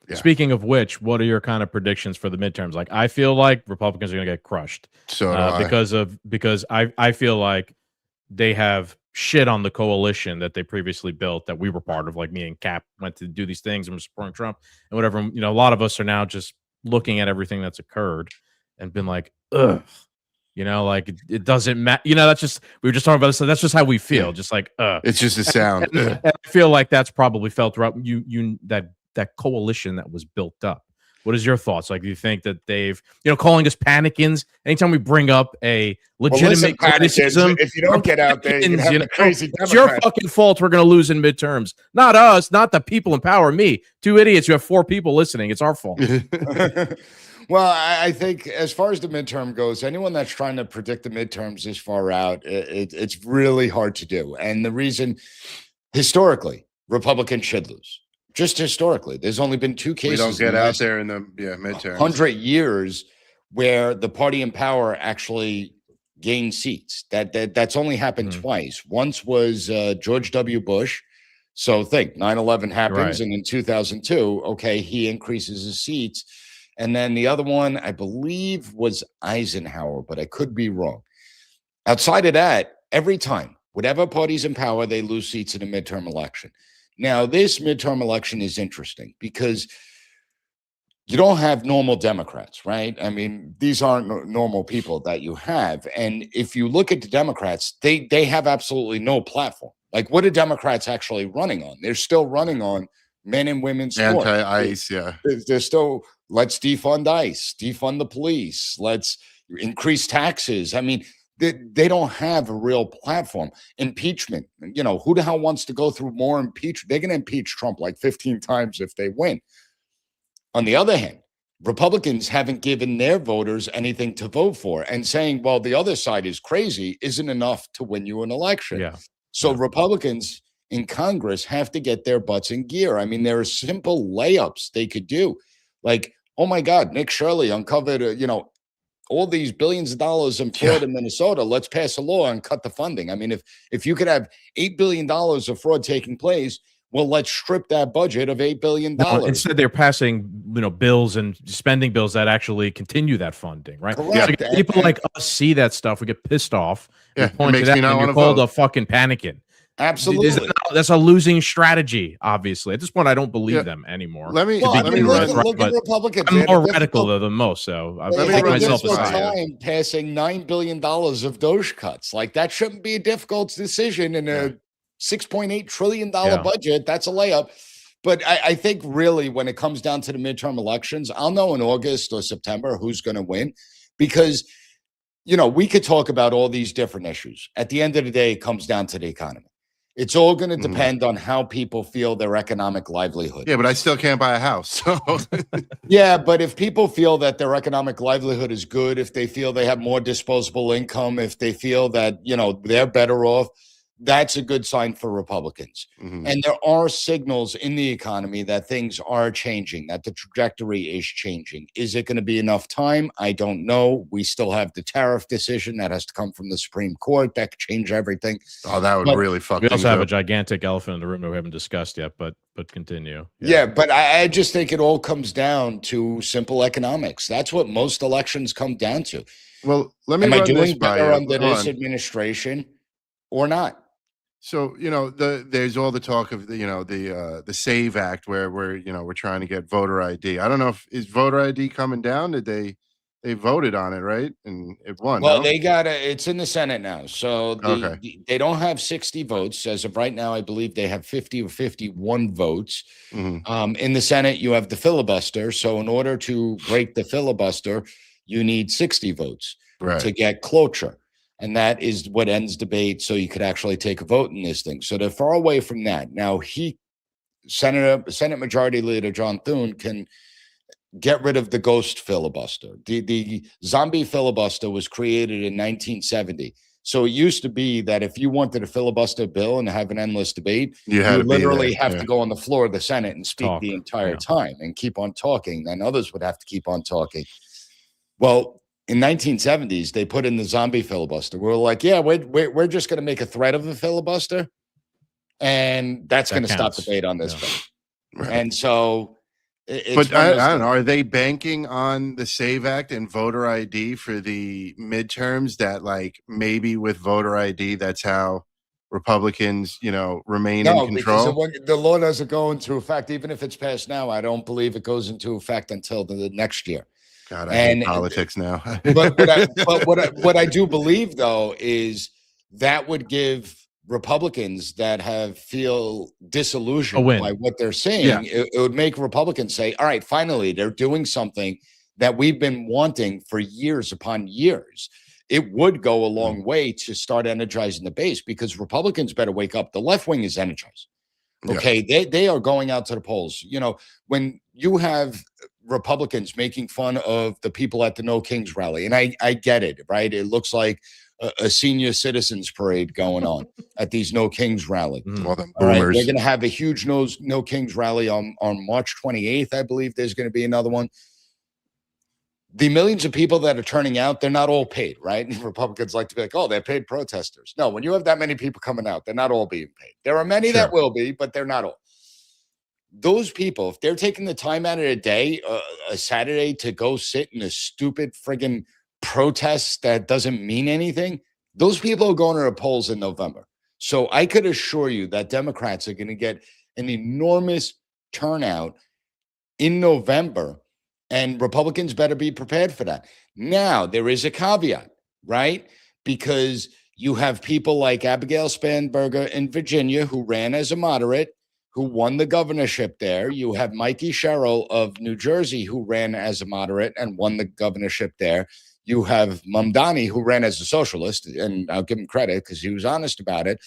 Yeah. Speaking of which, what are your kind of predictions for the midterms? Like, I feel like Republicans are going to get crushed. So because I feel like they have shit on the coalition that they previously built that we were part of. Like me and Cap went to do these things and we're supporting Trump and whatever. You know, a lot of us are now just looking at everything that's occurred and been like, ugh. You know, like it doesn't matter. You know, that's just we were just talking about this. So that's just how we feel. Just like, it's just a sound. And I feel like that's probably felt throughout that coalition that was built up. What is your thoughts? Like, do you think that they've, calling us panicans anytime we bring up a legitimate criticism? If you don't get out there, you have crazy Democrats. It's your fucking fault we're going to lose in midterms. Not us, not the people in power. Me, two idiots. You have 4 people listening. It's our fault. Well, I think as far as the midterm goes, anyone that's trying to predict the midterms this far out, it's really hard to do. And the reason, historically, Republicans should lose. Just historically, there's only been 2 cases. We don't get out there in the midterms. 100 years where the party in power actually gained seats. That's only happened twice. Once was George W. Bush. So think 9/11 happens, and in 2002, okay, he increases his seats. And then the other one, I believe, was Eisenhower, but I could be wrong. Outside of that, every time, whatever party's in power, they lose seats in a midterm election. Now, this midterm election is interesting because you don't have normal Democrats, right? I mean, these aren't normal people that you have. And if you look at the Democrats, they have absolutely no platform. Like, what are Democrats actually running on? They're still running on men and women's sports. Anti-ICE, They're still, let's defund ICE, defund the police, let's increase taxes. I mean, they don't have a real platform. Impeachment, who the hell wants to go through more impeachment? They're going to impeach Trump like 15 times if they win. On the other hand, Republicans haven't given their voters anything to vote for, and saying, well, the other side is crazy isn't enough to win you an election. Yeah. So Republicans in Congress have to get their butts in gear. I mean, there are simple layups they could do. Like, oh my God, Nick Shirley uncovered, all these billions of dollars in Florida, Minnesota. Let's pass a law and cut the funding. I mean, if you could have $8 billion of fraud taking place, well, let's strip that budget of $8 billion. No, instead, they're passing, bills and spending bills that actually continue that funding, right? Correct. So people like us see that stuff, we get pissed off. Yeah, point makes to that, me not and want you're to called vote. a fucking panicking. Absolutely. That's a losing strategy, obviously. At this point, I don't believe them anymore. Let me look run. at Republicans. I'm more radical than most, so I've They taken had a myself difficult aside. time passing $9 billion of Doge cuts. Like, that shouldn't be a difficult decision in a $6.8 trillion budget. That's a layup. But I think really when it comes down to the midterm elections, I'll know in August or September who's going to win, because, we could talk about all these different issues. At the end of the day, it comes down to the economy. It's all going to depend on how people feel their economic livelihood. Yeah, but I still can't buy a house. So yeah, but if people feel that their economic livelihood is good, if they feel they have more disposable income, if they feel that, they're better off, that's a good sign for Republicans. And there are signals in the economy that things are changing, that the trajectory is changing. Is it going to be enough time? I don't know. We still have the tariff decision that has to come from the Supreme Court. That could change everything. Oh, that would really fuck We things also have up. a gigantic elephant in the room that we haven't discussed yet, but continue. Yeah, but I just think it all comes down to simple economics. That's what most elections come down to. Well, let me Am I run this doing by better you. under Hold this on. administration or not? So, there's all the talk of the SAVE Act where we're trying to get voter ID. I don't know is voter ID coming down? Did they they voted on it, right? And it won. Well, no? they got it's in the Senate now. So they don't have 60 votes. As of right now, I believe they have 50 or 51 votes. In the Senate, you have the filibuster. So in order to break the filibuster, you need 60 votes to get cloture. And that is what ends debate. So you could actually take a vote in this thing. So they're far away from that. Now, Senate Majority Leader John Thune can get rid of the ghost filibuster. The zombie filibuster was created in 1970. So it used to be that if you wanted to filibuster a bill and have an endless debate, you literally have to go on the floor of the Senate and speak the entire time and keep on talking. Then others would have to keep on talking. Well, in 1970s, they put in the zombie filibuster. We're like, yeah, we're just going to make a threat of a filibuster, and that's going to stop debate on this bill. And so But I don't know. Are they banking on the SAVE Act and voter ID for the midterms? That like maybe with voter ID, that's how Republicans, remain in control. Because the law doesn't go into effect, even if it's passed now. I don't believe it goes into effect until the next year. God, I hate politics now. but what I do believe though is that would give Republicans that feel disillusioned by what they're saying, it would make Republicans say, all right, finally, they're doing something that we've been wanting for years upon years. It would go a long way to start energizing the base, because Republicans better wake up. The left wing is energized. Okay, they are going out to the polls. When you have Republicans making fun of the people at the No Kings rally, and I get it, right? It looks like a senior citizens parade going on at these No Kings rally. All them All right, boomers. they're going to have a huge No Kings rally on March 28th. I believe there's going to be another one. The millions of people that are turning out, they're not all paid, right? And Republicans like to be like, oh, they're paid protesters. No, when you have that many people coming out, they're not all being paid. There are many that will be, but they're not all. Those people, if they're taking the time out of their day, a Saturday, to go sit in a stupid friggin' protest that doesn't mean anything, those people are going to the polls in November. So I could assure you that Democrats are going to get an enormous turnout in November, and Republicans better be prepared for that. Now, there is a caveat, right? Because you have people like Abigail Spanberger in Virginia, who ran as a moderate, who won the governorship there. You have Mikey Sherrill of New Jersey, who ran as a moderate and won the governorship there. You have Mamdani, who ran as a socialist, and I'll give him credit because he was honest about it.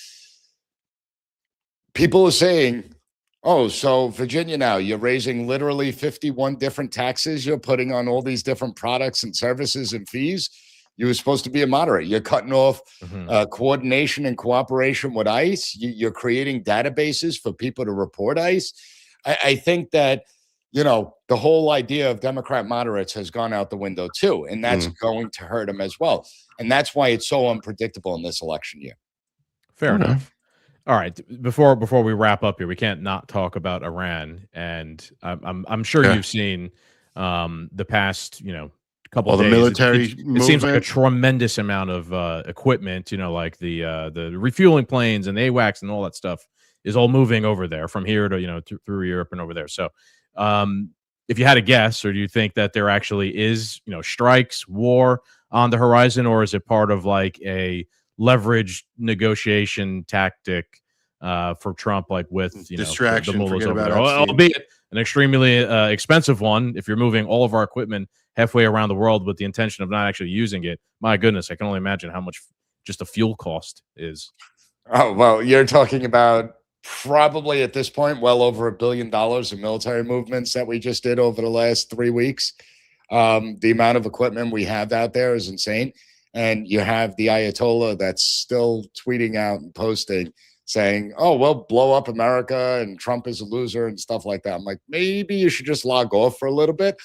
People are saying, oh, so Virginia now, you're raising literally 51 different taxes you're putting on all these different products and services and fees. You were supposed to be a moderate. You're cutting off coordination and cooperation with ICE. You're creating databases for people to report ICE. I think that, the whole idea of Democrat moderates has gone out the window too, and that's going to hurt them as well. And that's why it's so unpredictable in this election year. Fair enough. All right. Before we wrap up here, we can't not talk about Iran, and I'm sure you've seen the past couple of days. The military it seems like a tremendous amount of equipment, like the refueling planes and the AWACS and all that stuff is all moving over there from here to through Europe and over there. So if you had a guess, or do you think that there actually is strikes, war on the horizon, or is it part of like a leveraged negotiation tactic for Trump, like with distraction, the mullahs over there, albeit an extremely expensive one if you're moving all of our equipment halfway around the world with the intention of not actually using it. My goodness, I can only imagine how much just the fuel cost is. Oh, well, you're talking about probably at this point well over $1 billion in military movements that we just did over the last 3 weeks. The amount of equipment we have out there is insane. And you have the Ayatollah that's still tweeting out and posting saying, oh, well, blow up America and Trump is a loser and stuff like that. I'm like, maybe you should just log off for a little bit.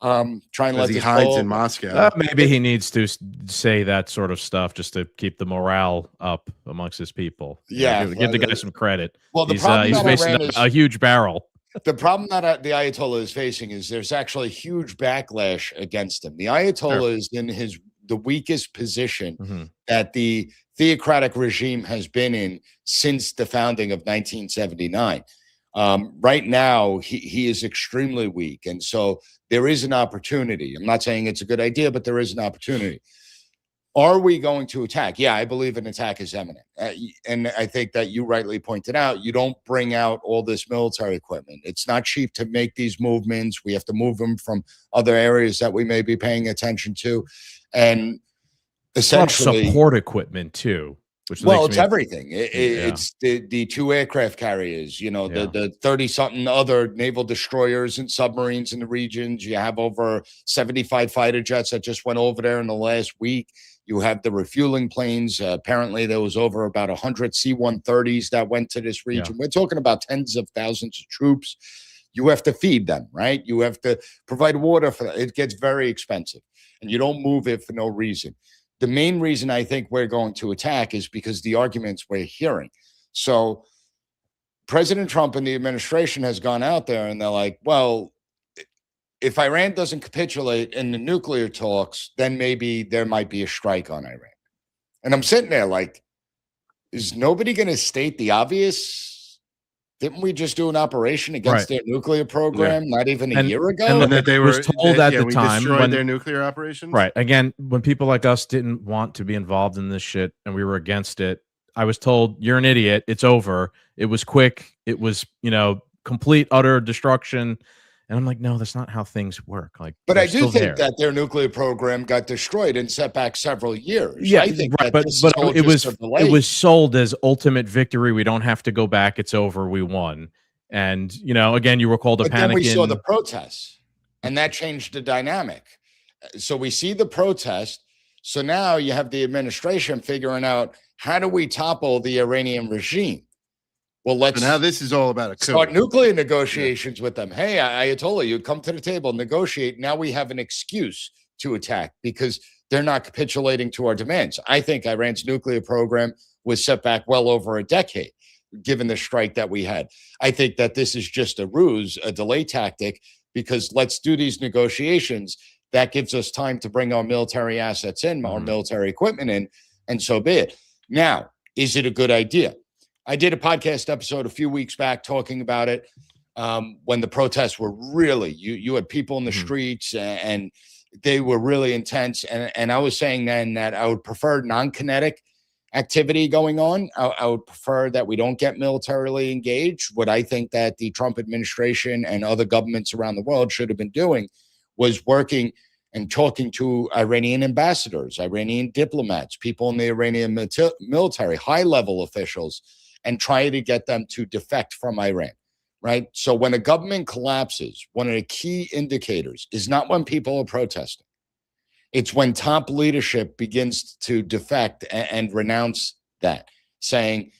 Try and let he this hides fall. in Moscow. Maybe he needs to say that sort of stuff just to keep the morale up amongst his people. Give the guy some credit. Well, he's facing a huge barrel. The problem that the Ayatollah is facing is there's actually huge backlash against him. The Ayatollah is in the weakest position that the theocratic regime has been in since the founding of 1979. Right now, he is extremely weak. And so there is an opportunity. I'm not saying it's a good idea, but there is an opportunity. Are we going to attack? Yeah, I believe an attack is imminent. And I think that you rightly pointed out, you don't bring out all this military equipment. It's not cheap to make these movements. We have to move them from other areas that we may be paying attention to. And essentially support equipment too. Which it's everything. It's the 2 aircraft carriers, the 30-something other naval destroyers and submarines in the regions. You have over 75 fighter jets that just went over there in the last week. You have the refueling planes. Apparently, there was over about 100 C-130s that went to this region. We're talking about tens of thousands of troops. You have to feed them, right? You have to provide water for that. It gets very expensive, and you don't move it for no reason. The main reason I think we're going to attack is because the arguments we're hearing. So President Trump and the administration has gone out there and they're like, well, if Iran doesn't capitulate in the nuclear talks, then maybe there might be a strike on Iran. And I'm sitting there like, is nobody going to state the obvious? Didn't we just do an operation against their nuclear program not even a year ago? And that they were told at the time when their nuclear operations. Right. Again, when people like us didn't want to be involved in this shit and we were against it, I was told, you're an idiot. It's over. It was quick. It was, complete, utter destruction. And I'm like, no, that's not how things work. But I do think that their nuclear program got destroyed and set back several years. Yeah, I think right, but it was sold as ultimate victory. We don't have to go back. It's over. We won. And again, you were called a panic. Then we saw the protests, and that changed the dynamic. So we see the protest. So now you have the administration figuring out, how do we topple the Iranian regime? Well, let's now this is all about a start nuclear negotiations with them. Hey, Ayatollah, you come to the table, negotiate. Now we have an excuse to attack because they're not capitulating to our demands. I think Iran's nuclear program was set back well over a decade, given the strike that we had. I think that this is just a ruse, a delay tactic, because let's do these negotiations. That gives us time to bring our military assets in, our military equipment in, and so be it. Now, is it a good idea? I did a podcast episode a few weeks back talking about it when the protests were really, you had people in the streets and they were really intense. And I was saying then that I would prefer non-kinetic activity going on. I would prefer that we don't get militarily engaged. What I think that the Trump administration and other governments around the world should have been doing was working and talking to Iranian ambassadors, Iranian diplomats, people in the Iranian military, high-level officials, and try to get them to defect from Iran, right? So when a government collapses, one of the key indicators is not when people are protesting. It's when top leadership begins to defect and renounce that, saying,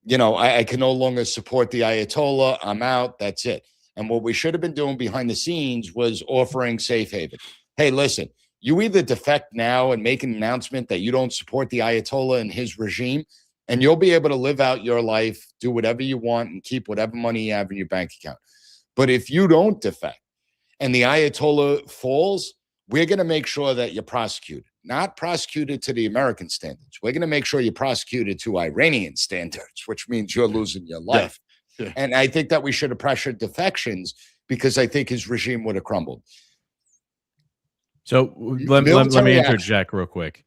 I can no longer support the Ayatollah. I'm out. That's it. And what we should have been doing behind the scenes was offering safe haven. Hey, listen, you either defect now and make an announcement that you don't support the Ayatollah and his regime, and you'll be able to live out your life, do whatever you want, and keep whatever money you have in your bank account. But if you don't defect and the Ayatollah falls, we're going to make sure that you're prosecuted. Not prosecuted to the American standards. We're going to make sure you're prosecuted to Iranian standards, which means you're losing your life. Yeah. And I think that we should have pressured defections because I think his regime would have crumbled. So let me interject real quick.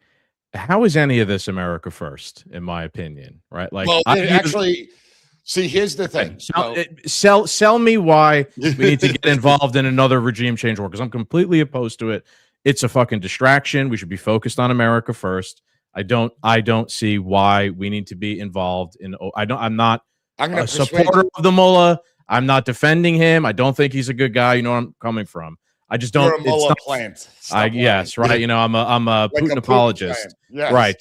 How is any of this America first, in my opinion? Right? Like, well, see, here's the thing. Sell me why we need to get involved in another regime change war, because I'm completely opposed to it. It's a fucking distraction. We should be focused on America first. I don't see why we need to be involved in. I'm not a supporter of the mullah. I'm not defending him. I don't think he's a good guy. You know where I'm coming from. I just don't. You're a mullah plant. Yes, right. I'm a Putin apologist. Yes. Right.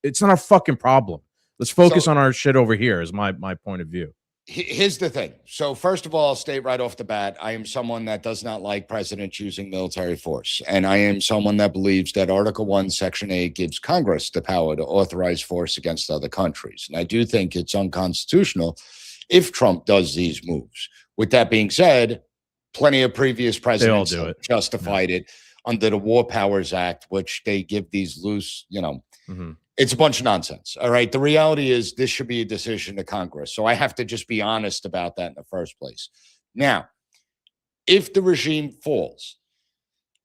It's not our fucking problem. Let's focus on our shit over here. Is my point of view. Here's the thing. So first of all, I'll state right off the bat, I am someone that does not like presidents using military force. And I am someone that believes that Article 1, Section 8 gives Congress the power to authorize force against other countries. And I do think it's unconstitutional if Trump does these moves. With that being said, plenty of previous presidents justified it under the War Powers Act, which they give these loose, It's a bunch of nonsense. All right. The reality is this should be a decision to Congress. So I have to just be honest about that in the first place. Now, if the regime falls,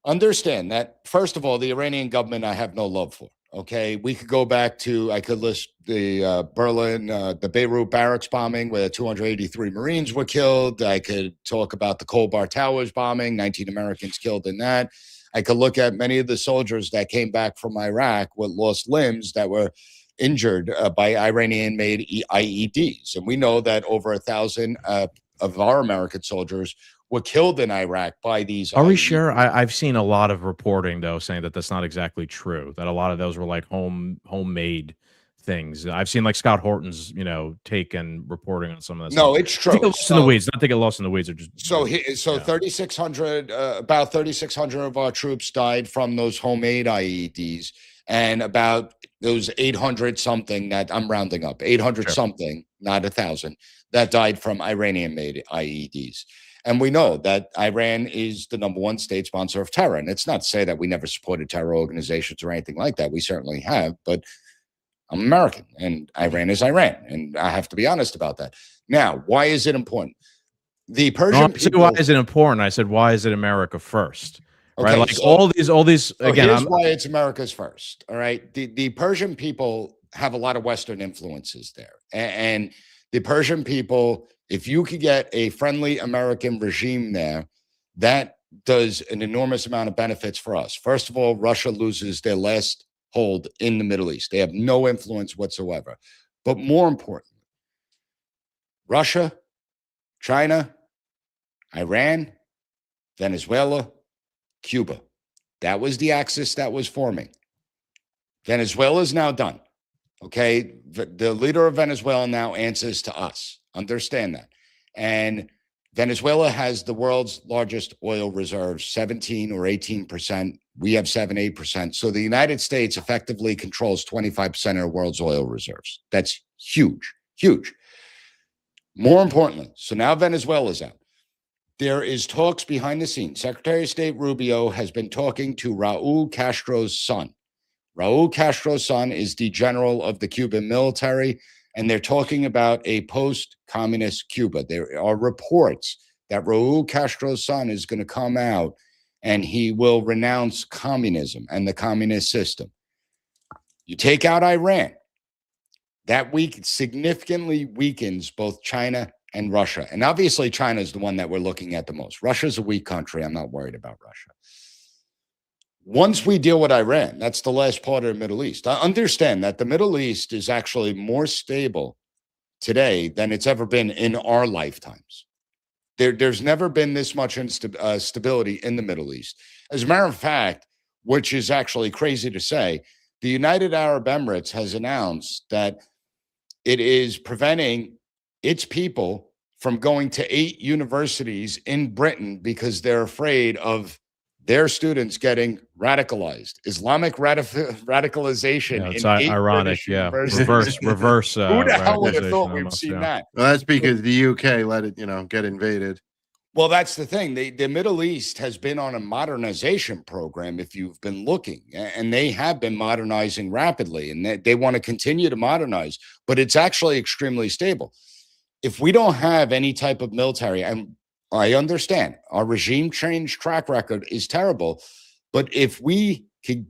understand that, first of all, the Iranian government I have no love for. Okay. We could go back to, I could list the Berlin, the Beirut barracks bombing where 283 Marines were killed. I could talk about the Khobar Towers bombing, 19 Americans killed in that. I could look at many of the soldiers that came back from Iraq with lost limbs that were injured by Iranian-made IEDs. And we know that over 1,000 of our American soldiers were killed in Iraq by these. Are we sure? I've seen a lot of reporting, though, saying that that's not exactly true, that a lot of those were like homemade things. I've seen like Scott Horton's, take and reporting on some of this. No, it's true. Not to get lost in the weeds. Not to get lost in the weeds. Or just so 3,600, about 3,600 of our troops died from those homemade IEDs, and about those 800 something that I'm rounding up, 800 something, not 1,000, that died from Iranian-made IEDs. And we know that Iran is the #1 state sponsor of terror. And it's not to say that we never supported terror organizations or anything like that. We certainly have, but I'm American and Iran is Iran. And I have to be honest about that. Now, why is it important? The Persian people, why is it important? I said, why is it America first? Okay, right? Like so, all these again. Here's why it's America's first. All right. The Persian people have a lot of Western influences there. And the Persian people, if you could get a friendly American regime there, that does an enormous amount of benefits for us. First of all, Russia loses their last hold in the Middle East. They have no influence whatsoever. But more importantly, Russia, China, Iran, Venezuela, Cuba. That was the axis that was forming. Venezuela is now done. Okay. The leader of Venezuela now answers to us. Understand that. And Venezuela has the world's largest oil reserves, 17 or 18%. We have 7-8%. So the United States effectively controls 25% of the world's oil reserves. That's huge, huge. More importantly, so now Venezuela's out. There is talks behind the scenes. Secretary of State Rubio has been talking to Raul Castro's son. Raul Castro's son is the general of the Cuban military, and they're talking about a post-communist Cuba. There are reports that Raul Castro's son is going to come out and he will renounce communism and the communist system. You take out Iran, that significantly weakens both China and Russia. And obviously, China is the one that we're looking at the most. Russia's a weak country. I'm not worried about Russia. Once we deal with Iran, that's the last part of the Middle East. I understand that the Middle East is actually more stable today than it's ever been in our lifetimes. There's never been this much stability in the Middle East. As a matter of fact, which is actually crazy to say, the United Arab Emirates has announced that it is preventing its people from going to 8 universities in Britain because they're afraid of their students getting radicalized. Islamic radicalization. Yeah, it's in 8 ironic. British Yeah, universities. reverse. Who the hell would have radicalization thought we've almost, seen yeah. that? Well, that's because the UK let it, get invaded. Well, that's the thing. The Middle East has been on a modernization program, if you've been looking, and they have been modernizing rapidly, and they want to continue to modernize, but it's actually extremely stable. If we don't have any type of military, and I understand our regime change track record is terrible, but if we could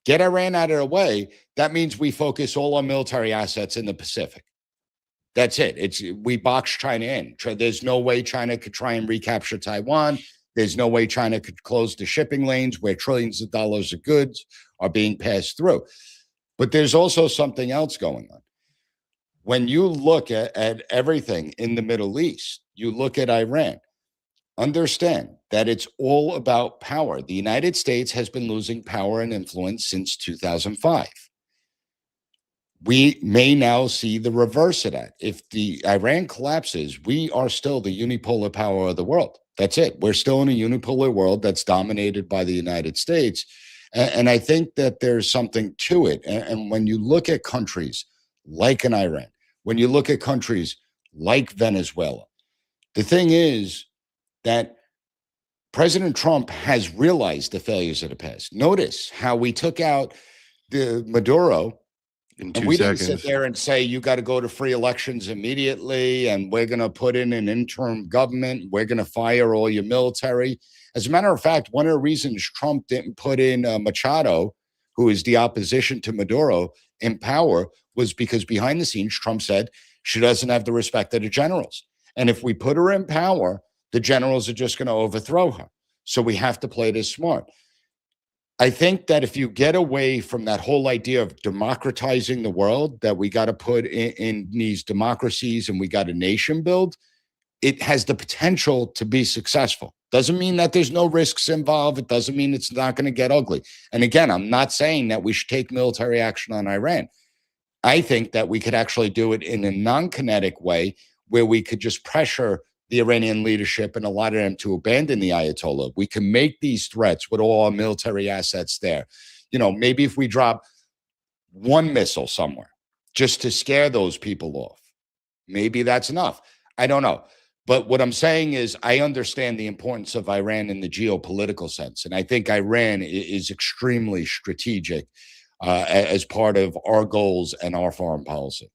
get Iran out of the way, that means we focus all our military assets in the Pacific. That's it. We box China in. There's no way China could try and recapture Taiwan. There's no way China could close the shipping lanes where trillions of dollars of goods are being passed through. But there's also something else going on. When you look at everything in the Middle East, you look at Iran, understand that it's all about power. The United States has been losing power and influence since 2005. We may now see the reverse of that. If the Iran collapses, we are still the unipolar power of the world. That's it. We're still in a unipolar world that's dominated by the United States. And I think that there's something to it. And when you look at countries like an Iran, when you look at countries like Venezuela, the thing is that President Trump has realized the failures of the past. Notice how we took out the Maduro in And 2 we seconds. didn't sit there and say, you got to go to free elections immediately, and we're going to put in an interim government. We're going to fire all your military. As a matter of fact, one of the reasons Trump didn't put in Machado, who is the opposition to Maduro, in power was because behind the scenes, Trump said she doesn't have the respect of the generals. And if we put her in power, the generals are just going to overthrow her. So we have to play this smart. I think that if you get away from that whole idea of democratizing the world, that we got to put in these democracies and we got a nation build, it has the potential to be successful. Doesn't mean that there's no risks involved. It doesn't mean it's not going to get ugly. And again, I'm not saying that we should take military action on Iran. I think that we could actually do it in a non-kinetic way where we could just pressure the Iranian leadership and a lot of them to abandon the Ayatollah. We can make these threats with all our military assets there. You know, maybe if we drop one missile somewhere just to scare those people off, maybe that's enough. I don't know. But what I'm saying is I understand the importance of Iran in the geopolitical sense. And I think Iran is extremely strategic as part of our goals and our foreign policy.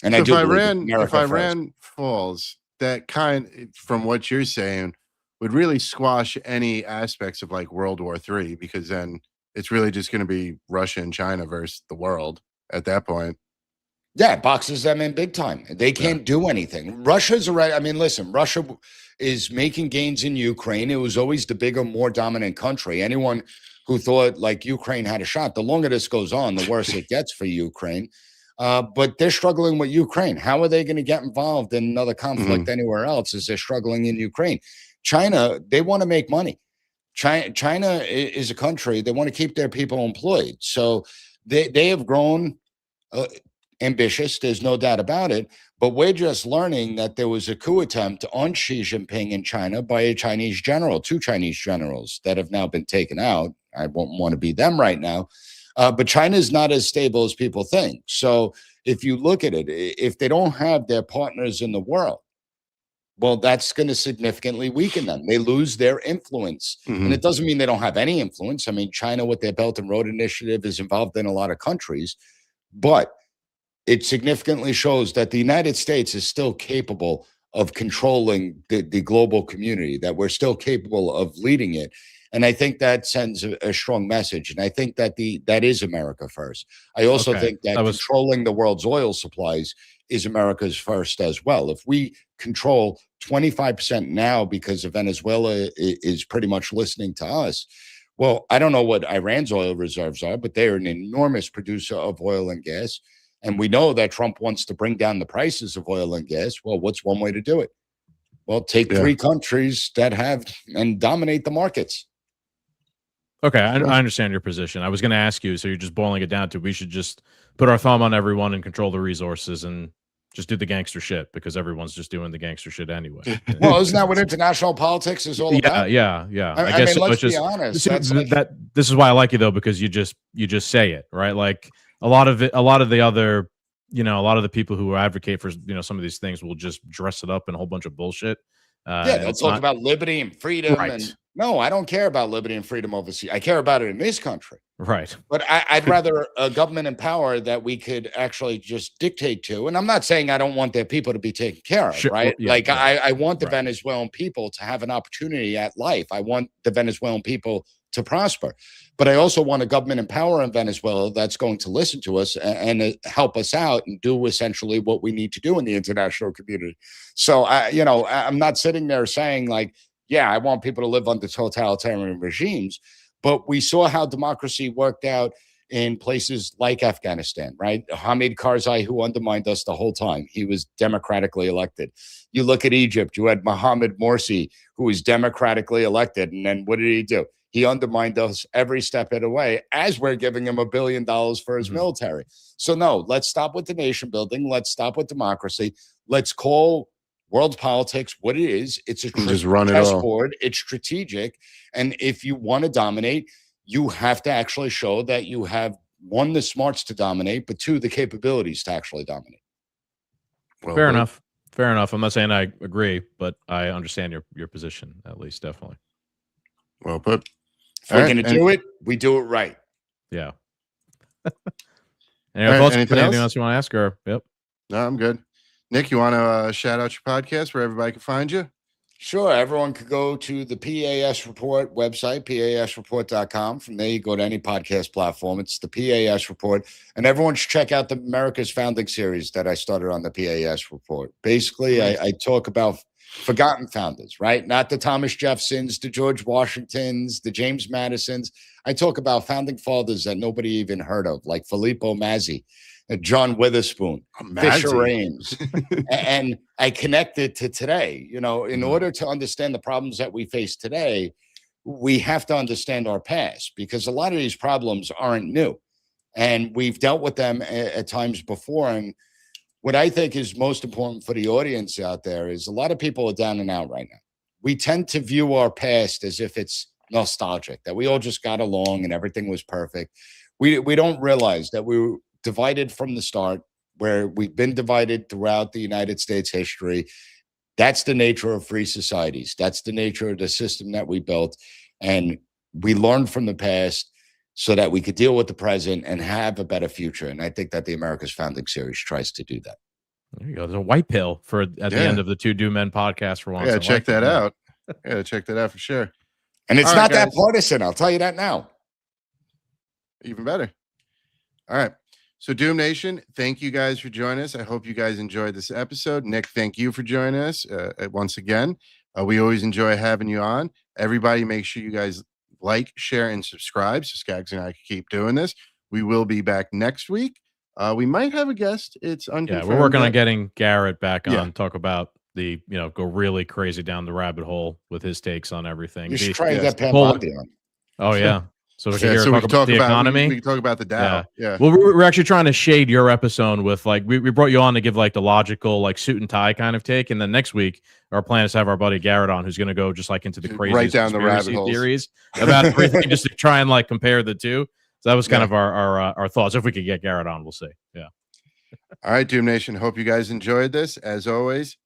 And so I do if Iran falls, that from what you're saying, would really squash any aspects of like World War III, because then it's really just going to be Russia and China versus the world at that point. Yeah, it boxes them in big time. They can't do anything. Russia's right. I mean, listen, Russia is making gains in Ukraine. It was always the bigger, more dominant country. Anyone who thought like Ukraine had a shot, the longer this goes on, the worse it gets for Ukraine. But they're struggling with Ukraine. How are they going to get involved in another conflict anywhere else as they're struggling in Ukraine? China, they want to make money. China is a country, they want to keep their people employed. So they have grown ambitious. There's no doubt about it. But we're just learning that there was a coup attempt on Xi Jinping in China by a Chinese general, 2 Chinese generals that have now been taken out. I won't want to be them right now. But China is not as stable as people think. So if you look at it, if they don't have their partners in the world, well, that's going to significantly weaken them. They lose their influence. And it doesn't mean they don't have any influence. I mean, China with their Belt and Road Initiative is involved in a lot of countries. But it significantly shows that the United States is still capable of controlling the global community, that we're still capable of leading it. And I think that sends a strong message. And I think that that is America first. I also think that controlling the world's oil supplies is America's first as well. If we control 25% now because of Venezuela is pretty much listening to us, well, I don't know what Iran's oil reserves are, but they're an enormous producer of oil and gas. And we know that Trump wants to bring down the prices of oil and gas. Well, what's one way to do it? Well, take 3 countries that have and dominate the markets. Okay, I understand your position. I was going to ask you, so you're just boiling it down to we should just put our thumb on everyone and control the resources and just do the gangster shit because everyone's just doing the gangster shit anyway. Well, isn't that what international politics is all about? Yeah. I guess mean, let's just, be honest. This is why I like you though, because you just say it, right? Like a lot of the other, a lot of the people who advocate for some of these things will just dress it up in a whole bunch of bullshit. They'll talk about liberty and freedom. Right. And no, I don't care about liberty and freedom overseas. I care about it in this country. Right. But I'd rather a government in power that we could actually just dictate to. And I'm not saying I don't want their people to be taken care of, right? I want the Venezuelan people to have an opportunity at life. I want the Venezuelan people to prosper. But I also want a government in power in Venezuela that's going to listen to us and help us out and do essentially what we need to do in the international community. So, I'm not sitting there saying like, yeah, I want people to live under totalitarian regimes. But we saw how democracy worked out in places like Afghanistan, right? Hamid Karzai, who undermined us the whole time, he was democratically elected. You look at Egypt, you had Mohamed Morsi, who was democratically elected. And then what did he do? He undermined us every step of the way as we're giving him $1 billion for his military. So no, let's stop with the nation building. Let's stop with democracy. Let's call world politics what it is. It's a chessboard. It's strategic. And if you want to dominate, you have to actually show that you have, 1, the smarts to dominate, but 2, the capabilities to actually dominate. Well, Fair enough. I'm not saying I agree, but I understand your position, at least, definitely. Well put. If we're going to do it, we do it right. Yeah. Any other thoughts? Anything Anything else? else you want to ask? Or yep. No, I'm good. Nick, you want to shout out your podcast where everybody can find you? Sure. Everyone could go to the P.A.S Report website, PASreport.com. From there, you go to any podcast platform. It's the P.A.S Report. And everyone should check out the America's Founding series that I started on the P.A.S Report. Basically, I talk about forgotten founders, right? Not the Thomas Jeffersons, the George Washingtons, the James Madisons. I talk about founding fathers that nobody even heard of, like Filippo Mazzi, John Witherspoon, Fisher Ames. And I connected to today. You know, in order to understand the problems that we face today, we have to understand our past, because a lot of these problems aren't new. And we've dealt with them at times before. And what I think is most important for the audience out there is a lot of people are down and out right now. We tend to view our past as if it's nostalgic, that we all just got along and everything was perfect. We don't realize that we were divided from the start, where we've been divided throughout the United States history. That's the nature of free societies. That's the nature of the system that we built. And we learned from the past so that we could deal with the present and have a better future. And I think that the America's Founding series tries to do that. There you go. There's a white pill for at the end of the Two Do Men podcast for once. Yeah, check that out. Yeah, check that out for sure. And it's not that partisan. I'll tell you that now. Even better. All right. So Doom Nation, thank you guys for joining us. I hope you guys enjoyed this episode. Nick, thank you for joining us once again. We always enjoy having you on. Everybody, make sure you guys like, share, and subscribe so Skaggs and I can keep doing this. We will be back next week. We might have a guest. It's unconfirmed. Yeah, we're working on getting Garrett back on, talk about the, go really crazy down the rabbit hole with his takes on everything. You should try to get Pam Bondi on. Oh, yeah. So we can we talk about the economy. We can talk about the Dow. Yeah. Well, we're actually trying to shade your episode with we brought you on to give the logical suit and tie kind of take, and then next week our plan is to have our buddy Garrett on, who's going to go just into the crazy right down the rabbit holes theories about everything, just to try and compare the two. So that was kind of our thoughts. If we could get Garrett on, we'll see. Yeah. All right, Doom Nation. Hope you guys enjoyed this. As always,